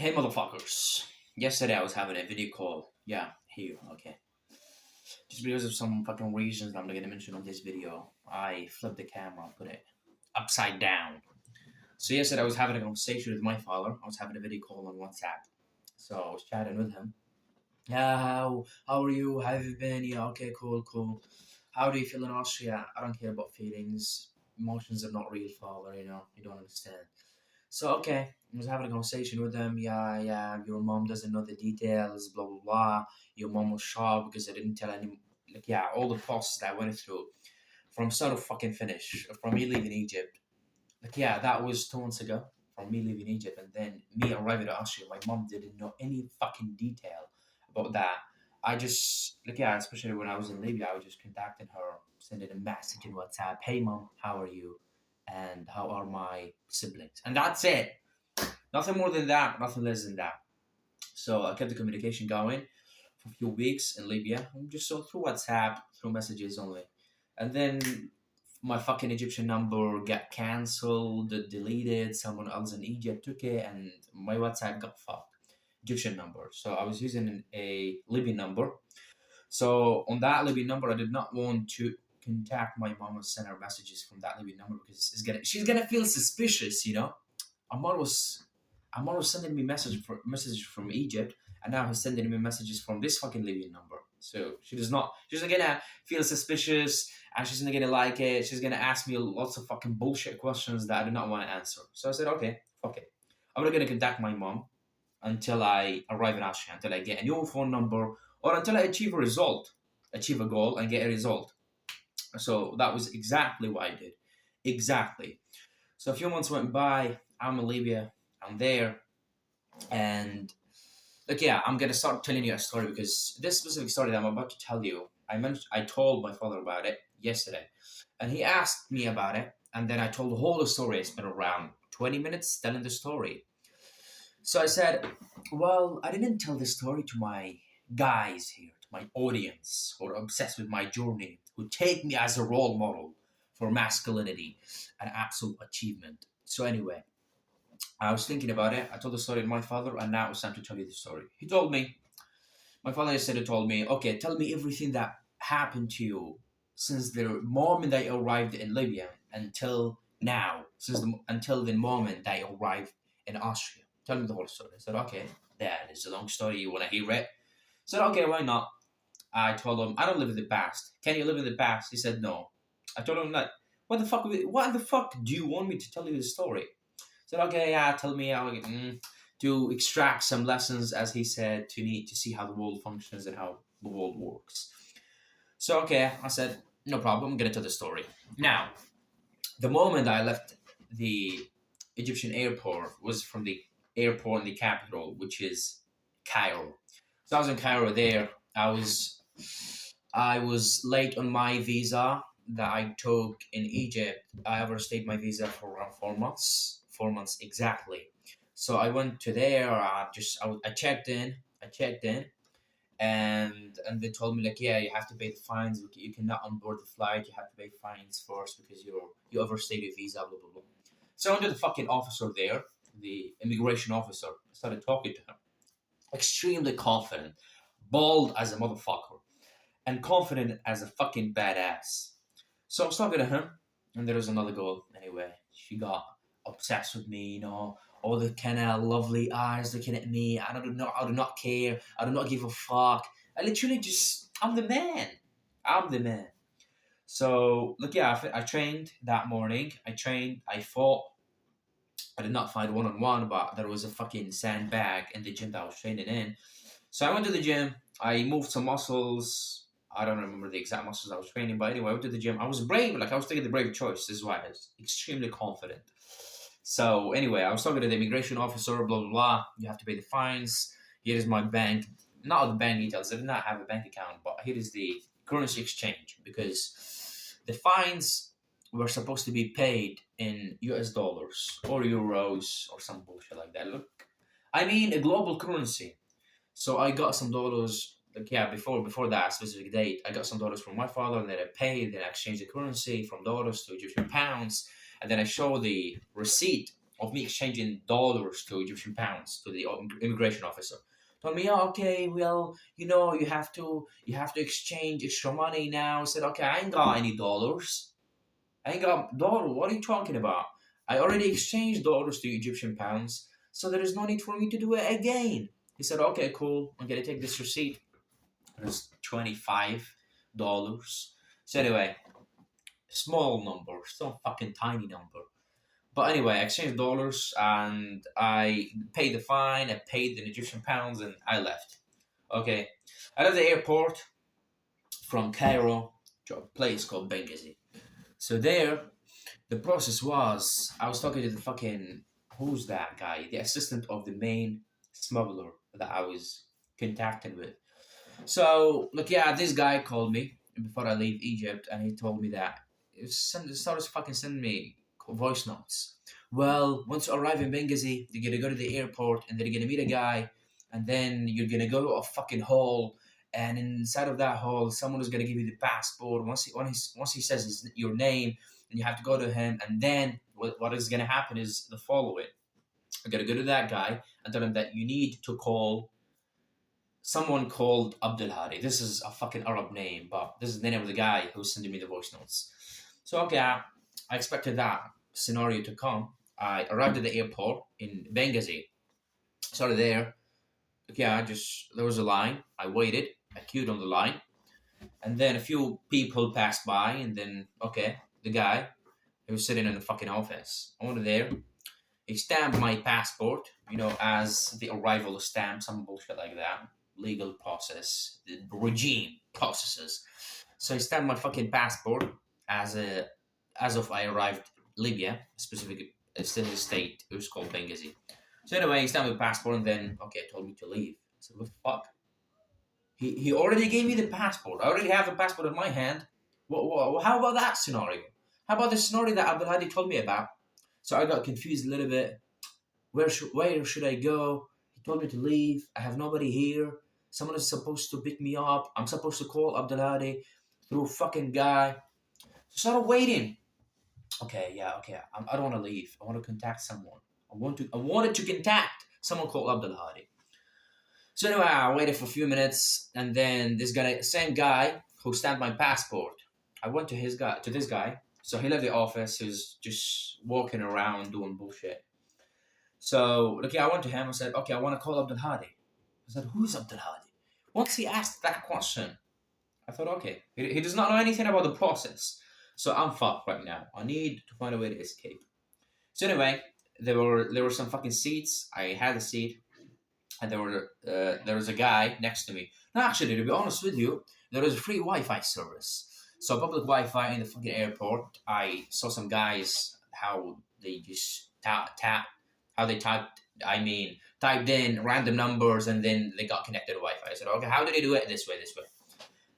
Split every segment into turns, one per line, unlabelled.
Hey motherfuckers. Yesterday I was having a video call. Yeah, here, okay. Just because of some fucking reasons that I'm not gonna mention on this video, I flipped the camera, put it upside down. So yesterday I was having a conversation with my father. I was having a video call on WhatsApp. So I was chatting with him. Yeah, how are you? How have you been? Yeah, okay, cool, cool. How do you feel in Austria? I don't care about feelings. Emotions are not real, father, you don't understand. So okay, I was having a conversation with them. Yeah, yeah. Your mom doesn't know the details. Blah blah blah. Your mom was shocked because I didn't tell any. Like yeah, all the process that I went through from start to fucking finish, from me leaving Egypt. Like yeah, that was 2 months ago. From me leaving Egypt and then me arriving to Austria. My mom didn't know any fucking detail about that. I just like yeah, especially when I was in Libya, I was just contacting her, sending a message in WhatsApp. Hey mom, how are you? And how are my siblings? And that's it. Nothing more than that, nothing less than that. So I kept the communication going for a few weeks in Libya, just so through WhatsApp, through messages only. And then my fucking Egyptian number got cancelled, deleted. Someone else in Egypt took it, and my WhatsApp got fucked. Egyptian number. So I was using a Libyan number. So on that Libyan number, I did not want to contact my mom or send her messages from that Libyan number because she's gonna feel suspicious, you know. Ammar was Ammar was sending me messages from Egypt, and now he's sending me messages from this fucking Libyan number. So she's not gonna feel suspicious, and she's not gonna like it. She's gonna ask me lots of fucking bullshit questions that I do not want to answer. So I said, okay, fuck it. I'm not gonna contact my mom until I arrive in Austria, until I get a new phone number, or until I achieve a goal, and get a result. So that was exactly what I did. Exactly. So a few months went by. I'm in Libya. I'm there, and look, yeah, I'm gonna start telling you a story because this specific story that I'm about to tell you, I told my father about it yesterday, and he asked me about it, and then I told the whole story. I spent around 20 minutes telling the story. So I said, well, I didn't tell the story to my guys here, to my audience who are obsessed with my journey, who take me as a role model for masculinity and absolute achievement. So anyway, I was thinking about it. I told the story to my father, and now it's time to tell you the story. He told me, my father yesterday told me, okay, tell me everything that happened to you since the moment that you arrived in Libya until now, until the moment that you arrived in Austria. Tell me the whole story. I said, okay, that is a long story. You want to hear it? I said, okay, why not? I told him, I don't live in the past. Can you live in the past? He said, no. I told him, like, what the fuck do you want me to tell you the story? Said, okay, yeah, tell me how to extract some lessons, as he said, to need to see how the world functions and how the world works. So, okay, I said, no problem, I'm gonna tell the story. Now, the moment I left the Egyptian airport was from the airport in the capital, which is Cairo. So I was in Cairo there. I was late on my visa that I took in Egypt. I overstayed my visa for around 4 months, 4 months exactly. So I went to there. I checked in. And they told me like, yeah, you have to pay the fines. You cannot onboard the flight. You have to pay fines first because you overstayed your visa. Blah blah blah. So I went to the fucking officer there, the immigration officer. I started talking to him, extremely confident, bald as a motherfucker and confident as a fucking badass. So I was talking to him, and there was another girl. Anyway, she got obsessed with me. All the kind of lovely eyes looking at me. I do not care. I do not give a fuck. I literally just, I'm the man. I'm the man. So look, yeah, I trained that morning. I trained. I fought. I did not fight one on one, but there was a fucking sandbag in the gym that I was training in. So I went to the gym. I moved some muscles. I don't remember the exact muscles I was training, but anyway, I went to the gym. I was brave, like I was taking the brave choice. This is why I was extremely confident. So anyway, I was talking to the immigration officer, blah blah blah. You have to pay the fines. Here is my bank, not the bank details. I did not have a bank account, but here is the currency exchange because the fines were supposed to be paid in US dollars or euros or some bullshit like that. Look, I mean a global currency. So I got some dollars. Like yeah, before that specific date, I got some dollars from my father, and then I paid. Then I exchanged the currency from dollars to Egyptian pounds, and then I show the receipt of me exchanging dollars to Egyptian pounds to the immigration officer. Told me, oh, okay, well, you have to exchange extra money now. I said, okay, I ain't got any dollars. I ain't got dollars. What are you talking about? I already exchanged dollars to Egyptian pounds, so there is no need for me to do it again. He said, okay, cool. I'm gonna take this receipt. It was $25. So anyway, small number, still fucking tiny number. But anyway, I exchanged dollars and I paid the fine, I paid the Egyptian pounds, and I left. Okay. I left the airport from Cairo to a place called Benghazi. So there, the process was I was talking to the fucking who's that guy? The assistant of the main smuggler that I was contacting with. So look, yeah, this guy called me before I leave Egypt, and he told me that started fucking sending me voice notes. Well, once you arrive in Benghazi, you're gonna go to the airport, and then you're gonna meet a guy, and then you're gonna go to a fucking hall, and inside of that hall, someone is gonna give you the passport. Once he says your name, and you have to go to him, and then what is gonna happen is the following: you're gonna go to that guy and tell him that you need to call someone called Abdul Hadi. This is a fucking Arab name, but this is the name of the guy who's sending me the voice notes. So okay, I expected that scenario to come. I arrived at the airport in Benghazi. Started there. Okay, there was a line. I waited. I queued on the line, and then a few people passed by, and then okay, the guy he was sitting in the fucking office. I went there. He stamped my passport, as the arrival stamp, some bullshit like that. Legal process, the regime processes. So he stamped my fucking passport as of I arrived Libya, specifically still in the state. It was called Benghazi. So anyway, he stamped my passport and then told me to leave. I said, what the fuck? He already gave me the passport. I already have the passport in my hand. How about that scenario? How about the scenario that Abdul Hadi told me about? So I got confused a little bit. Where should I go? He told me to leave. I have nobody here. Someone is supposed to pick me up. I'm supposed to call Abdul Hadi through a fucking guy. So I started waiting. Okay. I don't want to leave. I want to contact someone. I wanted to contact someone called Abdul Hadi. So anyway, I waited for a few minutes, and then this guy, same guy who stamped my passport, I went to this guy. So he left the office. He was just walking around doing bullshit. So okay, I went to him. I said, okay, I want to call Abdul Hadi. I said, who is Abdul Hadi? Once he asked that question, I thought, okay, he does not know anything about the process. So I'm fucked right now. I need to find a way to escape. So anyway, there were some fucking seats. I had a seat, and there was a guy next to me. Now, actually, to be honest with you, there was a free Wi-Fi service. So public Wi-Fi in the fucking airport. I saw some guys how they just how they typed in random numbers and then they got connected to Wi-Fi. I said, okay, how did they do it? This way.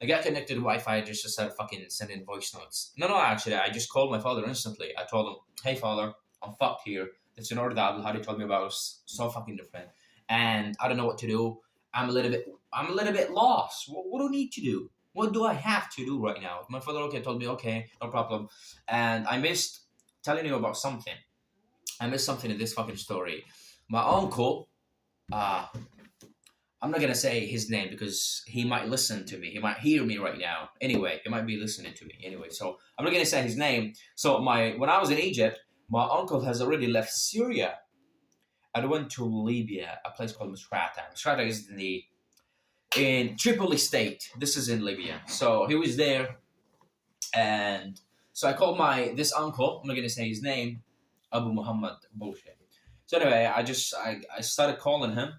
I got connected to Wi-Fi just to start fucking sending voice notes. No, actually, I just called my father instantly. I told him, hey, father, I'm fucked here. The scenario that Abdul Hadi told me about was so fucking different. And I don't know what to do. I'm a little bit lost. What do I need to do? What do I have to do right now? My father, told me, okay, no problem. And I missed telling you about something. I missed something in this fucking story. My uncle, I'm not gonna say his name because he might listen to me. He might hear me right now. Anyway, he might be listening to me. Anyway, so I'm not gonna say his name. So when I was in Egypt, my uncle has already left Syria. I went to Libya, a place called Misrata. Misrata is in Tripoli state. This is in Libya. So he was there, and so I called this uncle. I'm not gonna say his name, Abu Muhammad bullshit. So anyway, I started calling him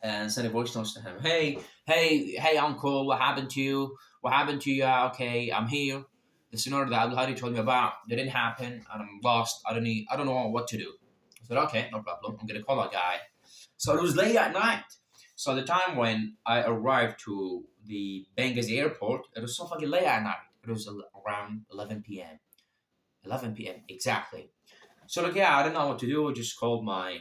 and sending voice notes to him. Hey, uncle, what happened to you? What happened to you? Okay, I'm here. The scenario that Abdul Hadi told me about didn't happen, and I'm lost. I don't know what to do. I said, okay, no problem. I'm gonna call a guy. So it was late at night. So the time when I arrived to the Benghazi airport, it was so fucking late at night. It was around 11 p.m. 11 p.m. exactly. So I didn't know what to do. I just called my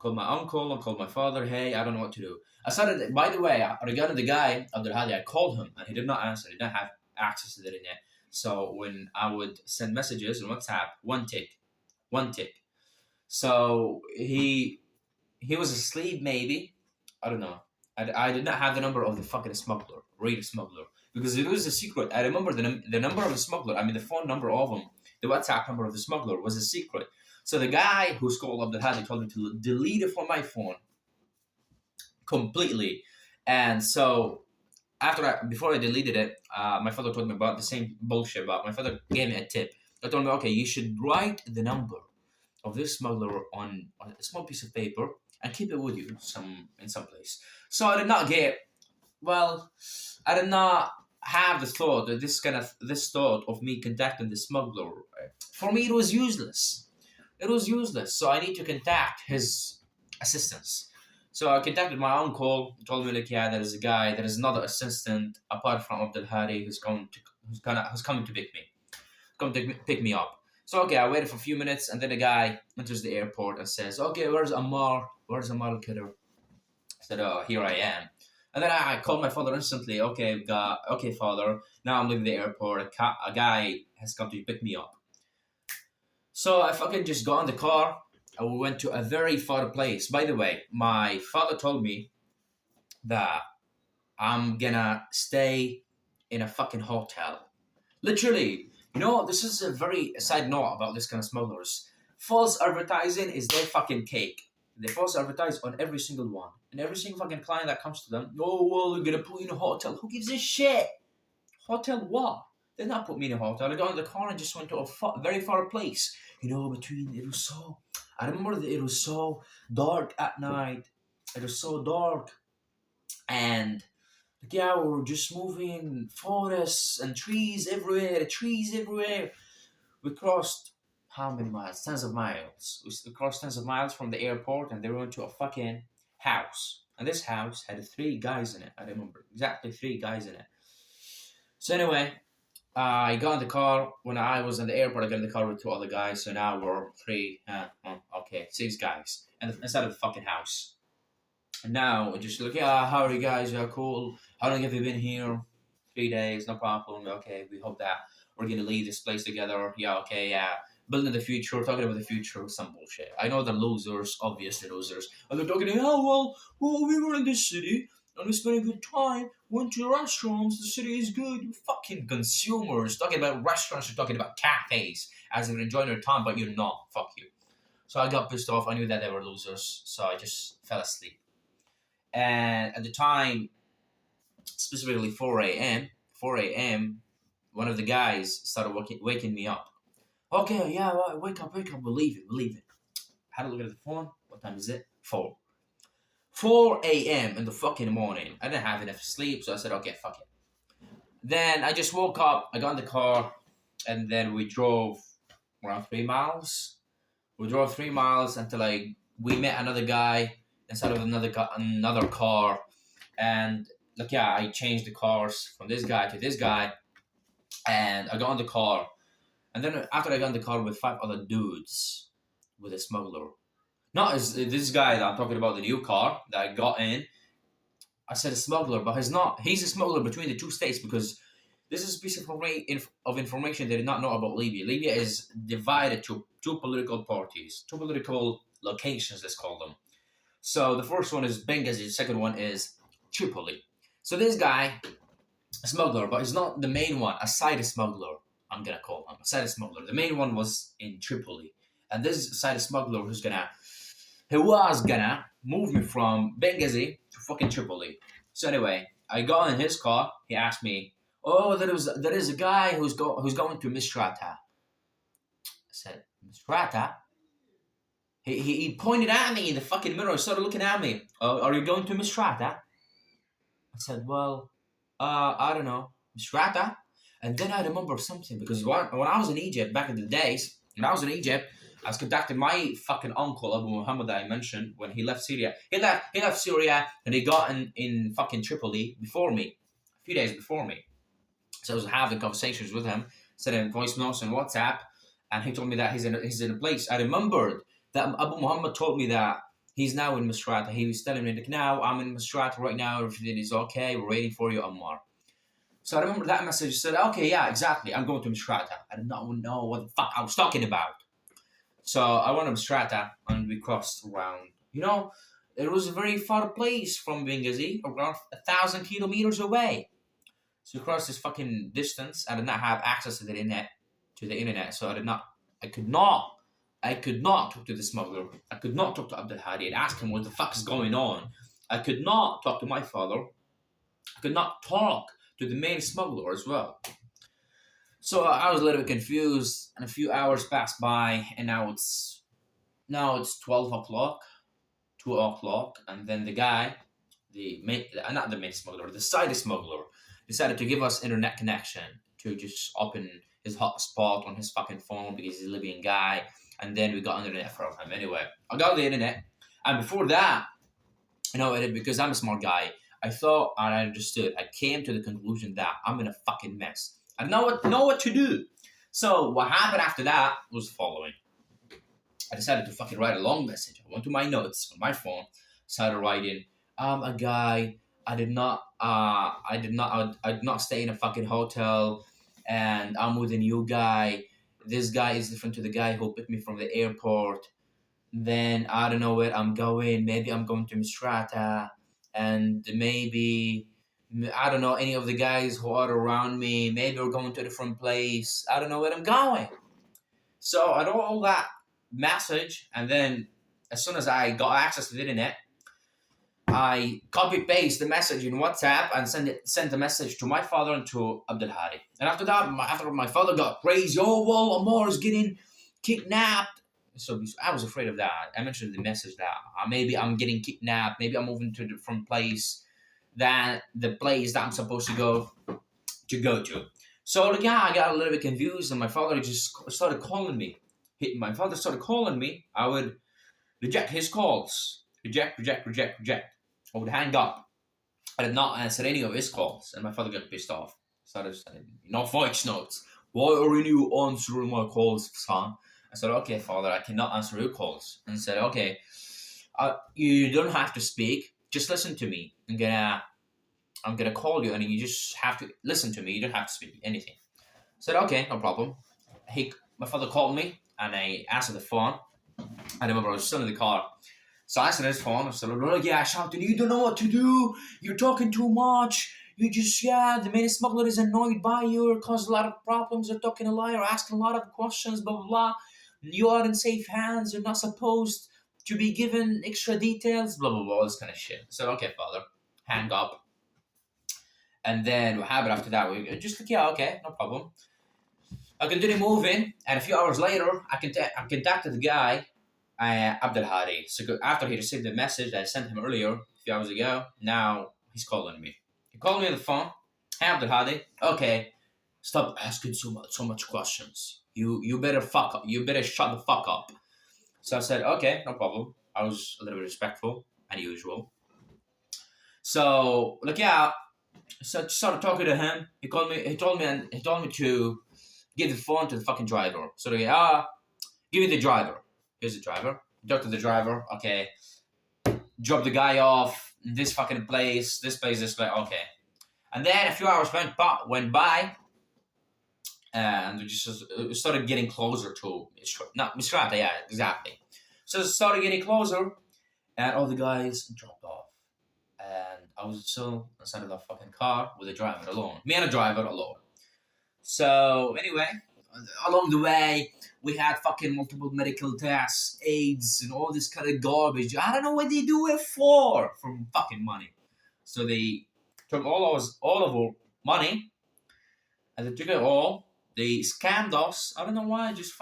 uncle and called my father. Hey, I don't know what to do. I started, by the way, regarding the guy, Abdul Hadi, I called him and he did not answer. He didn't have access to the internet. So when I would send messages on WhatsApp, one tick. So he was asleep, maybe. I don't know. I did not have the number of the fucking smuggler, real smuggler, because it was a secret. I remember the number of the smuggler. I mean, the phone number of him, the WhatsApp number of the smuggler was a secret. So the guy who called Abdul Hadi told me to delete it from my phone completely. And so before I deleted it, my father told me about the same bullshit. But my father gave me a tip. I told me, okay, you should write the number of this smuggler on a small piece of paper and keep it with you in some place. So I did not get well. I did not have the thought that this thought of me contacting the smuggler. For me, it was useless. It was useless. So I need to contact his assistants. So I contacted my uncle. Told me like, yeah, there is a guy. There is another assistant apart from Abdul Hadi who's coming to pick me up. So okay, I waited for a few minutes, and then the guy enters the airport and says, "Okay, where's Ammar? Where's Ammar al-Khader?" I said, "Oh, here I am." And then I called my father instantly. Okay, father. Now I'm leaving the airport. A guy has come to pick me up. So I fucking just got in the car and we went to a very far place. By the way, my father told me that I'm gonna stay in a fucking hotel. Literally, this is a very side note about this kind of smugglers. False advertising is their fucking cake. They false advertise on every single one. And every single fucking client that comes to them, oh, well, they're gonna put you in a hotel. Who gives a shit? Hotel what? They did not put me in a hotel. I got in the car and just went to a very far place. I remember that it was so dark at night. It was so dark. And yeah, we were just moving forests and trees everywhere. We crossed how many miles? Tens of miles. We crossed tens of miles from the airport, and they went to a fucking house. And this house had 3 guys in it. I remember exactly 3 guys in it. So anyway, I got in the car. When I was in the airport, I got in the car with 2 other guys. So now we're 6 guys, and inside of the fucking house. And now we're just like, yeah, how are you guys? Yeah, cool. How long have you been here? 3 days, no problem. Okay, we hope that we're gonna leave this place together. Yeah, okay, yeah. Building the future, talking about the future, some bullshit. I know the losers, obviously losers. And they're talking, well, we were in this city and we spent a good time, went to restaurants, the city is good. You fucking consumers talking about restaurants, you're talking about cafes as if you're enjoying your time, but you're not. Fuck you. So I got pissed off. I knew that they were losers, so I just fell asleep. And at the time, specifically 4 a.m., one of the guys started waking me up. Okay, yeah, wake up, we're leaving. Had a look at the phone. What time is it? 4. 4 a.m. in the fucking morning. I didn't have enough sleep, so I said, okay, fuck it. Then I just woke up, I got in the car, and then we drove around 3 miles. We drove 3 miles until we met another guy inside of another car, and I changed the cars from this guy to this guy, and I got in the car, and then after I got in the car with 5 other dudes, with a smuggler, not as this guy that I'm talking about, the new car that I got in. I said a smuggler, but he's not. He's a smuggler between the 2 states because this is a piece of information they did not know about Libya. Libya is divided to 2 political parties, 2 political locations, let's call them. So the first one is Benghazi, the second one is Tripoli. So this guy, a smuggler, but he's not the main one, a side smuggler, I'm gonna call him, a side smuggler. The main one was in Tripoli. And this side smuggler he was gonna move me from Benghazi to fucking Tripoli. So anyway, I got in his car, he asked me, oh, there is a guy who's going to Misrata. I said, Misrata? He pointed at me in the fucking mirror, started looking at me. Are you going to Misrata? I said, well, I don't know, Misrata? And then I remember something, because when I was in Egypt, back in the days, I was contacting my fucking uncle, Abu Muhammad, that I mentioned, when he left Syria. He left Syria, and he got in fucking Tripoli before me, a few days before me. So I was having conversations with him, sending voice notes on WhatsApp, and he told me that he's in a place. I remembered that Abu Muhammad told me that he's now in Misrata. He was telling me, like, now I'm in Misrata right now, everything is okay, we're waiting for you, Ammar. So I remember that message said, okay, yeah, exactly, I'm going to Misrata. I did not know what the fuck I was talking about. So I went to Misrata and we crossed around. It was a very far place from Benghazi, around 1,000 kilometers away. So across this fucking distance, I did not have access to the internet, so I could not talk to the smuggler. I could not talk to Abdul Hadi and ask him what the fuck is going on. I could not talk to my father. I could not talk to the main smuggler as well. So I was a little bit confused, and a few hours passed by, and now it's 12 o'clock, 2 o'clock, and then the guy, not the main smuggler, the side smuggler, decided to give us internet connection to just open his hotspot on his fucking phone because he's a Libyan guy, and then we got internet from him. Anyway, I got the internet, and before that, because I'm a smart guy, I thought and I understood. I came to the conclusion that I'm in a fucking mess. I know what to do. So what happened after that was the following. I decided to fucking write a long message. I went to my notes on my phone, started writing, a guy. I did not stay in a fucking hotel, and I'm with a new guy. This guy is different to the guy who picked me from the airport. Then I don't know where I'm going. Maybe I'm going to Misrata, and maybe I don't know any of the guys who are around me. Maybe we're going to a different place. I don't know where I'm going. So I wrote all that message, and then as soon as I got access to the internet, I copy paste the message in WhatsApp and send the message to my father and to Abdul Hadi. And after that, after my father got crazy, oh well, Ammar is getting kidnapped. So I was afraid of that. I mentioned in the message that maybe I'm getting kidnapped, maybe I'm moving to a different place than the place that I'm supposed to go to. So yeah, I got a little bit confused, and my father just started calling me. My father started calling me. I would reject his calls. Reject. I would hang up. I did not answer any of his calls, and my father got pissed off. Started saying, voice notes. Why are you answering my calls, son? I said, okay, father, I cannot answer your calls. And he said, okay, you don't have to speak. Just listen to me. I'm gonna call you, and you just have to listen to me. You don't have to speak anything. I said, okay, no problem. My father called me, and I answered the phone. I remember I was still in the car. So I answered his phone. I said, I shouted, you don't know what to do. You're talking too much. The main smuggler is annoyed by you, caused a lot of problems. You're talking a lot, you're asking a lot of questions, blah, blah, blah. You are in safe hands. You're not supposed to be given extra details, blah, blah, blah, all this kind of shit. I said, okay, father, hang up. And then what happened after that? We just okay, no problem. I continued moving, and a few hours later, I contacted the guy, Abdul Hadi. So after he received the message that I sent him earlier, a few hours ago, now he's calling me. He called me on the phone. Hey, Abdul Hadi. Okay, stop asking so much questions. You better fuck up. You better shut the fuck up. So I said, okay, no problem. I was a little bit respectful, unusual. So so I started talking to him. He told me to give the phone to the fucking driver. So give me the driver. Here's the driver. Talk to the driver. Okay. Drop the guy off in this fucking place. This place. Okay. And then a few hours went by, and we just started getting closer to Misrata. Yeah, exactly. So it started getting closer, and all the guys dropped off, and I was still inside of the fucking car with the driver alone. Me and the driver alone. So anyway, along the way, we had fucking multiple medical tests, AIDS, and all this kind of garbage. I don't know what they do it for fucking money. So they took all of our money, and they took it all. They scammed us. I don't know why. Just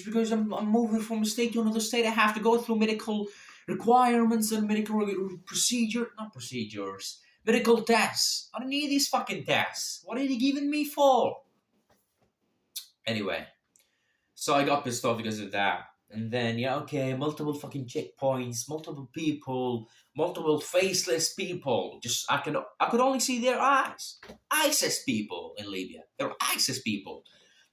because I'm moving from a state to another state, I have to go through medical requirements and medical medical tests. I don't need these fucking tests. What are they giving me for? Anyway, so I got pissed off because of that. And then, multiple fucking checkpoints, multiple people, multiple faceless people. I could only see their eyes. ISIS people in Libya. They're ISIS people.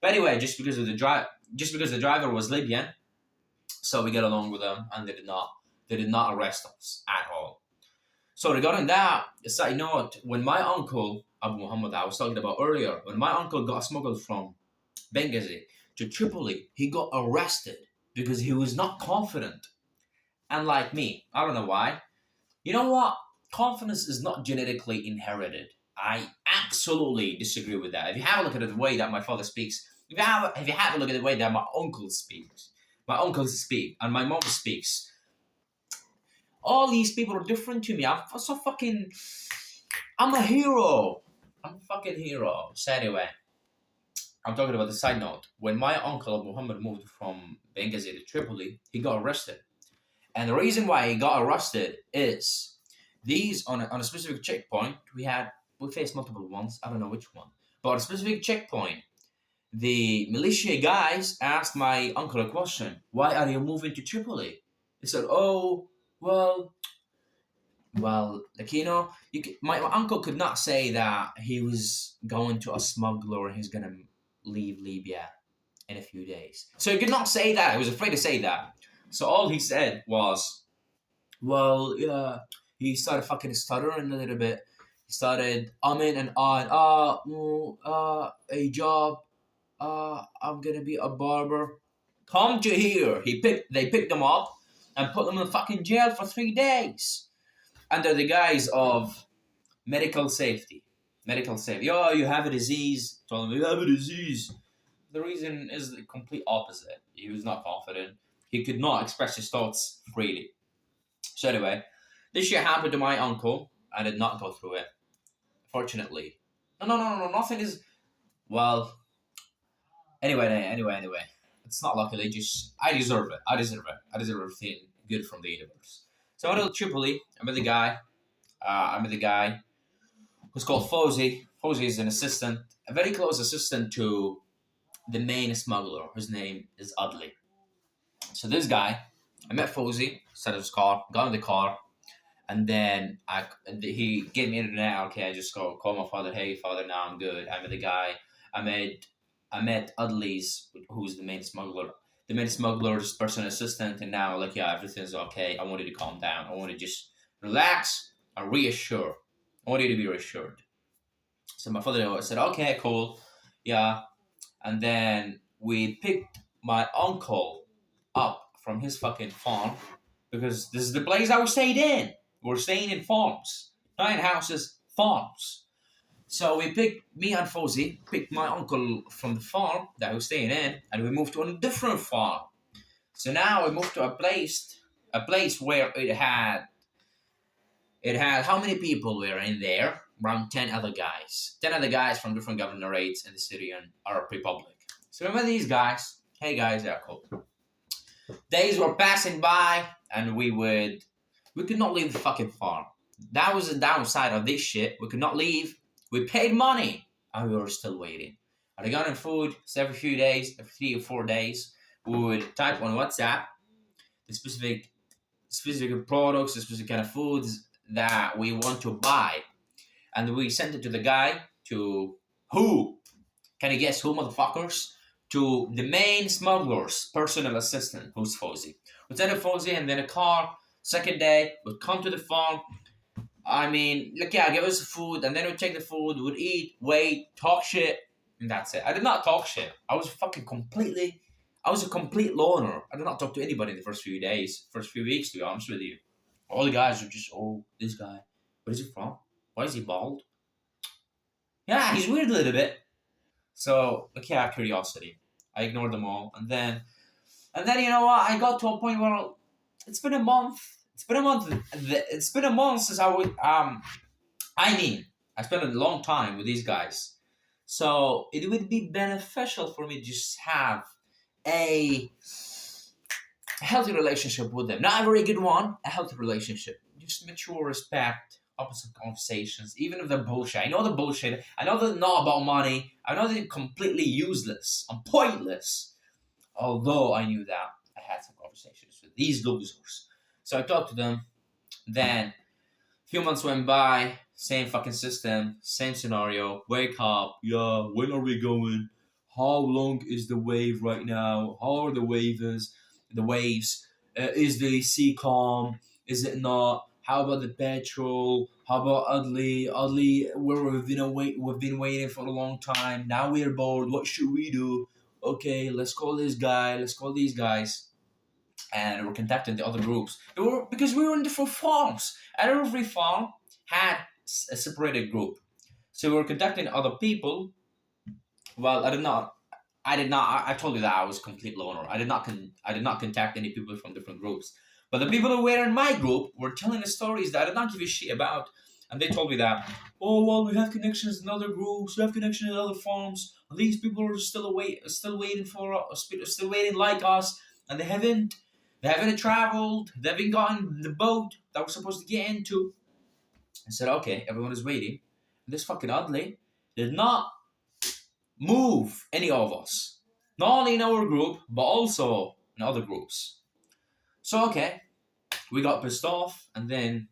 But anyway, just because the driver was Libyan, so we got along with them, and they did not arrest us at all. So regarding that, a side note, when my uncle, Abu Muhammad, I was talking about earlier, when my uncle got smuggled from Benghazi to Tripoli, he got arrested because he was not confident. And like me, I don't know why. You know what? Confidence is not genetically inherited. I absolutely disagree with that. If you have a look at the way that my father speaks, if you have a look at the way that my uncles speak, and my mom speaks, all these people are different to me. I'm a hero. I'm a fucking hero. So anyway, I'm talking about the side note. When my uncle Muhammad moved from Benghazi to Tripoli, he got arrested. And the reason why he got arrested is these on a specific checkpoint we faced multiple ones. I don't know which one, but on a specific checkpoint, the militia guys asked my uncle a question: "Why are you moving to Tripoli?" He said, "Oh, like my uncle could not say that he was going to a smuggler and he's gonna leave Libya in a few days. So he could not say that. He was afraid to say that. So all he said was, well, yeah, he started fucking stuttering a little bit. He started umming and a job. I'm gonna be a barber. Come to here. They picked him up and put him in fucking jail for 3 days under the guise of medical safety. Medical safety. Oh, you have a disease. Told him you have a disease. The reason is the complete opposite. He was not confident. He could not express his thoughts freely. So anyway, this shit happened to my uncle. I did not go through it. Fortunately. No. Nothing is. Well. Anyway. It's not luckily. Just I deserve it. I deserve everything good from the universe. So I went to Tripoli. I met the guy who's called Fawzi. Fawzi is an assistant, a very close assistant to the main smuggler. His name is Adli. So this guy, I met Fawzi, sat in his car, got in the car, and then he gave me internet. Okay, I just call my father. Hey, father, now I'm good. I met the guy. I met Adli's, who's the main smuggler. The main smuggler's personal assistant, and now like yeah, everything's okay. I wanted to calm down. I want to just relax and reassure. I want you to be reassured. So my father said, okay, cool, yeah. And then we picked my uncle up from his fucking farm because this is the place I was staying in. We're staying in farms, not in houses, farms. So me and Fawzi picked my uncle from the farm that I was staying in, and we moved to a different farm. So now we moved to a place where it had how many people were in there? Around 10 other guys. 10 other guys from different governorates in the Syrian Arab Republic. So remember these guys? Hey guys, they're cool. Days were passing by, and we could not leave the fucking farm. That was the downside of this shit. We could not leave. We paid money, and we were still waiting. And I got in food, so every few days, every 3 or 4 days, we would type on WhatsApp the specific products, the specific kind of foods that we want to buy. And we sent it to the guy, to who? Can you guess who, motherfuckers? To the main smuggler's personal assistant, who's Fawzi. We sent it to Fawzi, and then a car, second day, would come to the farm. I mean, like, yeah, give us the food, and then we'd take the food, we'd eat, wait, talk shit, and that's it. I did not talk shit. I was a complete loner. I did not talk to anybody in the first few days, first few weeks, to be honest with you. All the guys were just, oh, this guy, where is he from? Why is he bald? Yeah, he's weird a little bit. So, like, yeah, curiosity. I ignored them all, and then you know what? I got to a point where it's been a month. It's been a month since I spent a long time with these guys, so it would be beneficial for me to just have a healthy relationship with them. Not a very good one, a healthy relationship. Just mature respect, opposite conversations, even if they're bullshit. I know the bullshit. I know they're not about money. I know they're completely useless and pointless. Although I knew that I had some conversations with these losers. So I talked to them. Then a few months went by. Same fucking system. Same scenario. Wake up. Yeah, when are we going? How long is the wave right now? How are the waves? Is the sea calm? Is it not? How about the petrol? How about Adli? We've been waiting for a long time. Now we're bored. What should we do? Okay, let's call this guy. Let's call these guys. and we're contacting the other groups. Because we were in different farms, and every farm had a separated group. So we were contacting other people. Well, I told you that I was a complete loner. I did not contact any people from different groups. But the people who were in my group were telling the stories that I did not give a shit about. And they told me that, oh well, we have connections in other groups, we have connections in other farms. And these people are still waiting for us, still waiting like us, and they haven't traveled, they haven't gotten the boat that we're supposed to get into. I said, okay, everyone is waiting. And this fucking Audley did not move any of us. Not only in our group, but also in other groups. So, okay, we got pissed off, and then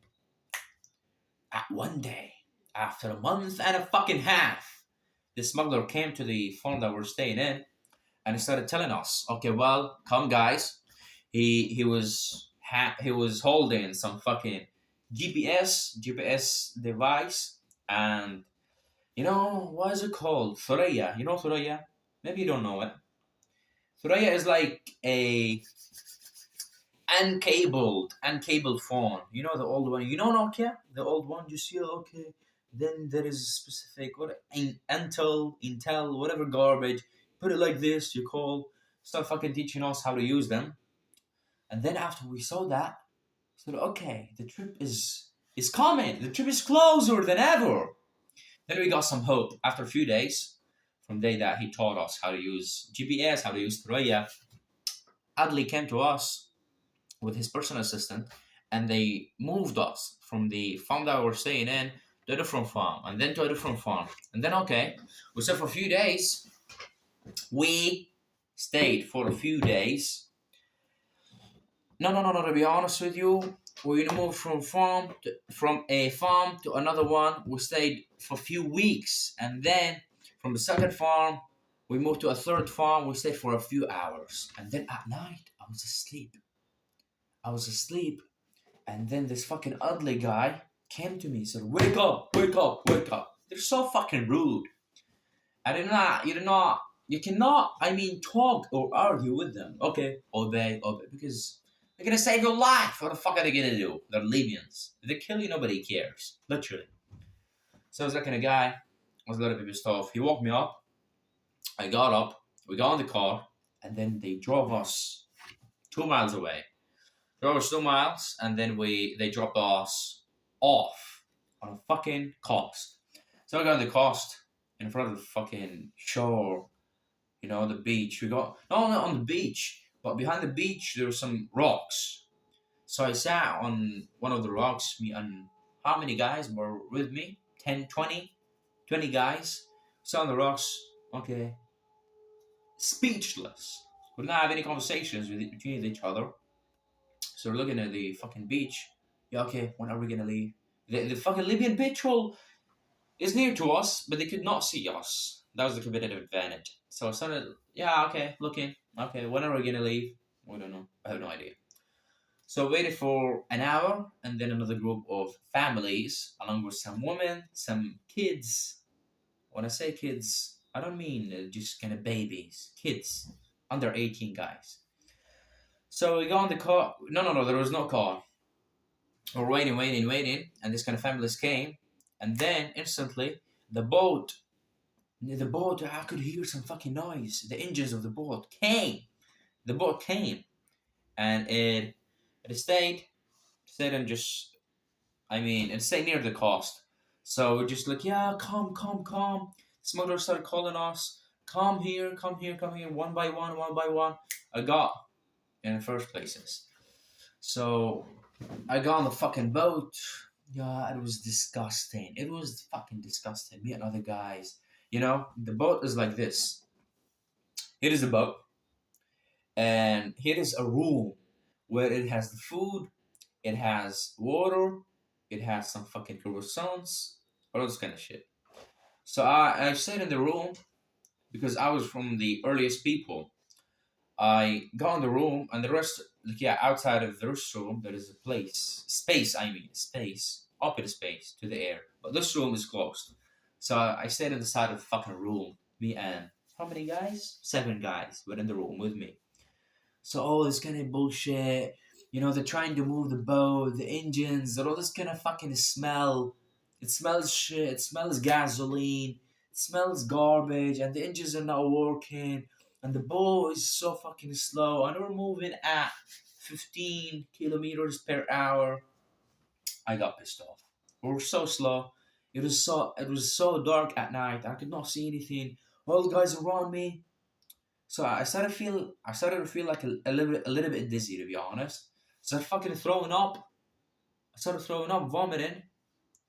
at one day, after a month and a fucking half, the smuggler came to the farm that we're staying in, and he started telling us, okay, well, come guys. He was holding some fucking GPS device, and you know what is it called? Thuraya. You know Thuraya? Maybe you don't know it. Thuraya is like a uncabled phone. You know the old one. You know Nokia, the old one. You see, okay. Then there is specific Intel, whatever garbage. Put it like this. You call. Start fucking teaching us how to use them. And then after we saw that, we said, okay, the trip is coming. The trip is closer than ever. Then we got some hope after a few days from the day that he taught us how to use GPS, how to use Thuraya. Adley came to us with his personal assistant, and they moved us from the farm that we were staying in to a different farm, and then to a different farm. And then, okay, we stayed for a few days. We stayed for a few days. No, to be honest with you, we moved from a farm to another one. We stayed for a few weeks, and then from the second farm, we moved to a third farm. We stayed for a few hours, and then at night, I was asleep, and then this fucking ugly guy came to me and said, "Wake up, wake up, wake up!" They're so fucking rude. You cannot, talk or argue with them. Okay, obey, because they're gonna save your life. What the fuck are they gonna do? They're Libyans. If they kill you, nobody cares. Literally. So I was that kind of guy. I was a little bit pissed off. He woke me up. I got up. We got in the car, and then they drove us 2 miles away. Drove us 2 miles, and then they dropped us off on a fucking coast. So I got on the coast in front of the fucking shore. You know, the beach. We got not only on the beach, but behind the beach there were some rocks. So I sat on one of the rocks. Me and how many guys were with me? 10, 20 guys. Sat on the rocks. Okay. Speechless. We didn't have any conversations between each other. So we're looking at the fucking beach. Yeah, okay, when are we gonna leave? The fucking Libyan patrol is near to us, but they could not see us. That was the competitive advantage. So I started, yeah, okay, looking. Okay, when are we gonna leave? We don't know. I have no idea. So I waited for an hour, and then another group of families, along with some women, some kids. When I say kids, I don't mean just kind of babies. Kids, under 18 guys. So we got on the car. No, there was no car. We're waiting, and this kind of families came, and then instantly the boat, I could hear some fucking noise. The engines of the boat came. The boat came, and it stayed and just, it stayed near the coast. So we're just like, yeah, come. Smuggler started calling us, come here, one by one. I got in the first places. So I got on the fucking boat. Yeah, it was disgusting. It was fucking disgusting. Me and other guys. You know, the boat is like this. Here is the boat. And here is a room where it has the food, it has water, it has some fucking croissants, all this kind of shit. So I stayed in the room because I was from the earliest people. I got in the room, and the rest, like, yeah, outside of the restroom, there is a space, open space to the air. But this room is closed. So I stayed in the side of the fucking room. Me and how many guys? 7 guys were in the room with me. So all this kind of bullshit. You know, they're trying to move the boat, the engines, all this kind of fucking smell. It smells shit. It smells gasoline. It smells garbage, and the engines are not working, and the boat is so fucking slow. And we're moving at 15 kilometers per hour. I got pissed off. We were so slow. It was so dark at night. I could not see anything. All the guys around me. So I started to feel like a little bit dizzy, to be honest. Started fucking throwing up. I started throwing up, vomiting.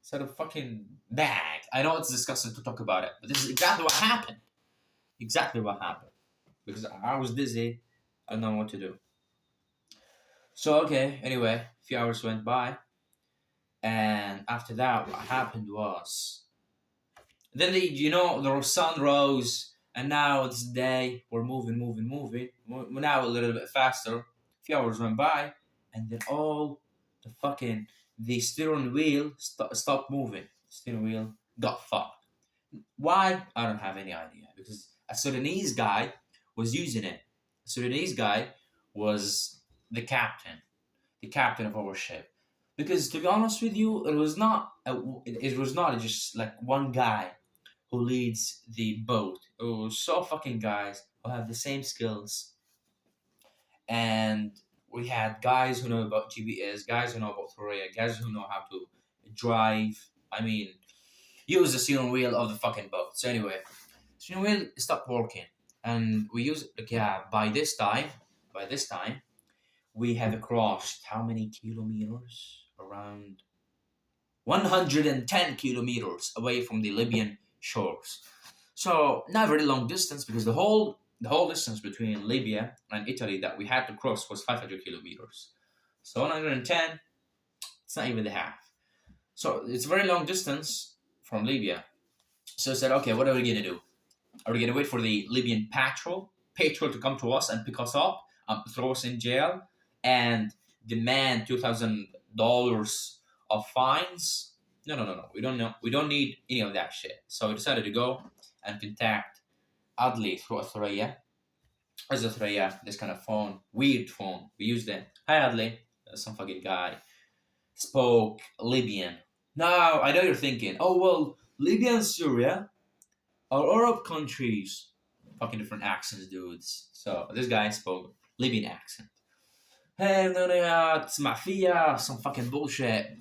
Started fucking bad. I know it's disgusting to talk about it, but this is exactly what happened. Exactly what happened. Because I was dizzy. I don't know what to do. So okay, anyway, a few hours went by, and after that, what happened was then the sun rose, and now it's day. We're moving, moving, moving. We're now a little bit faster. A few hours went by, and then all the steering wheel stopped moving. Steering wheel got fucked. Why? I don't have any idea. Because a Sudanese guy was using it. A Sudanese guy was the captain of our ship. Because to be honest with you, it was not just like one guy who leads the boat. It was so fucking guys who have the same skills, and we had guys who know about GPS, guys who know about Thoraya, guys who know how to drive. I mean, use the steering wheel of the fucking boat. So anyway, steering wheel stopped working, and we use like, yeah. By this time, we have crossed how many kilometers? Around 110 kilometers away from the Libyan shores. So not very long distance because the whole distance between Libya and Italy that we had to cross was 500 kilometers. So 110, it's not even the half. So it's a very long distance from Libya. So I said, okay, what are we gonna do? Are we gonna wait for the Libyan patrol to come to us and pick us up, throw us in jail, and demand $2,000 of fines? No, no, no, no. We don't know. We don't need any of that shit. So we decided to go and contact Adli through Thuraya. As a Thuraya, this kind of phone, weird phone. We used it. Hi Adli, some fucking guy spoke Libyan. Now I know you're thinking, oh well, Libya and Syria are Arab countries. Fucking different accents, dudes. So this guy spoke Libyan accent. Hey, no, no, it's mafia, some fucking bullshit.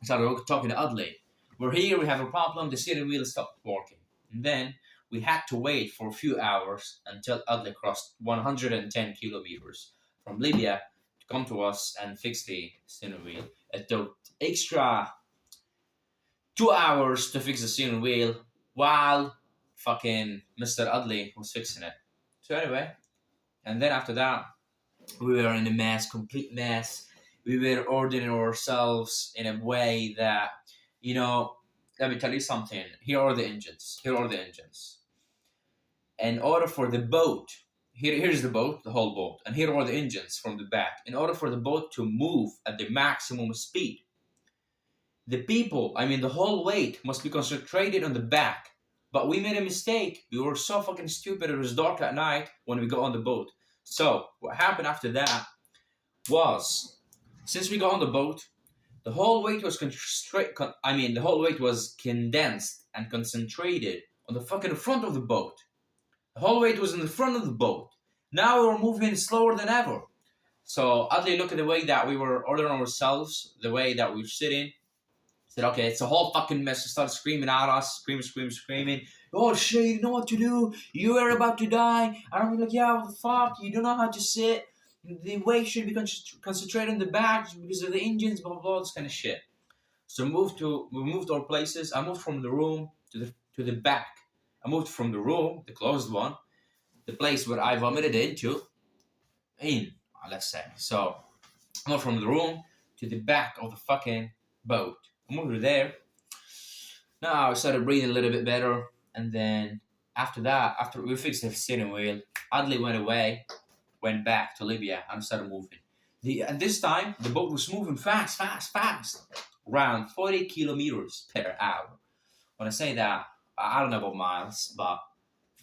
Started talking to Adley. We're here, we have a problem, the steering wheel stopped working. And then we had to wait for a few hours until Adley crossed 110 kilometers from Libya to come to us and fix the steering wheel. It took extra 2 hours to fix the steering wheel while fucking Mr. Adley was fixing it. So anyway, and then after that, we were in a mess, complete mess. We were ordering ourselves in a way that, you know, let me tell you something. Here are the engines. Here are the engines. In order for the boat, here's the boat, the whole boat, and here are the engines from the back. In order for the boat to move at the maximum speed, the whole weight must be concentrated on the back. But we made a mistake. We were so fucking stupid. It was dark at night when we got on the boat. So what happened after that was, since we got on the boat, the whole weight was the whole weight was condensed and concentrated on the fucking front of the boat. The whole weight was in the front of the boat. Now we were moving slower than ever. So Adley looked at the way that we were ordering ourselves, the way that we were sitting. Said, okay, it's a whole fucking mess. He started screaming at us, screaming. Oh shit, you know what to do. You are about to die. And I'm like, yeah, what the fuck? You don't know how to sit. The weight should be concentrated in the back because of the engines, blah, blah, blah, this kind of shit. So we moved our places. I moved from the room to the back. I moved from the room, the closed one, the place where I vomited let's say. So I moved from the room to the back of the fucking boat. I moved there. Now I started breathing a little bit better, and then after that, after we fixed the steering wheel, Adley went back to Libya, and started moving. And this time, the boat was moving fast, around 40 kilometers per hour. When I say that, I don't know about miles, but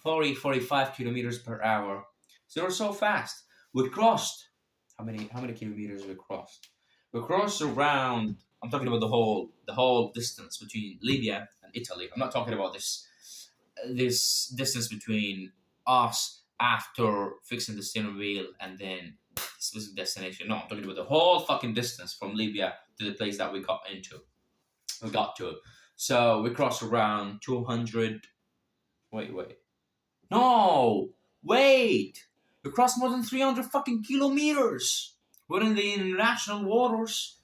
40, 45 kilometers per hour. So they were so fast. We crossed. How many kilometers we crossed? We crossed around. I'm talking about the whole distance between Libya and Italy. I'm not talking about this distance between us after fixing the steering wheel and then specific destination. No, I'm talking about the whole fucking distance from Libya to the place that we got into. We got to. So we crossed around 200. Wait. No! Wait! We crossed more than 300 fucking kilometers! We're in the international waters.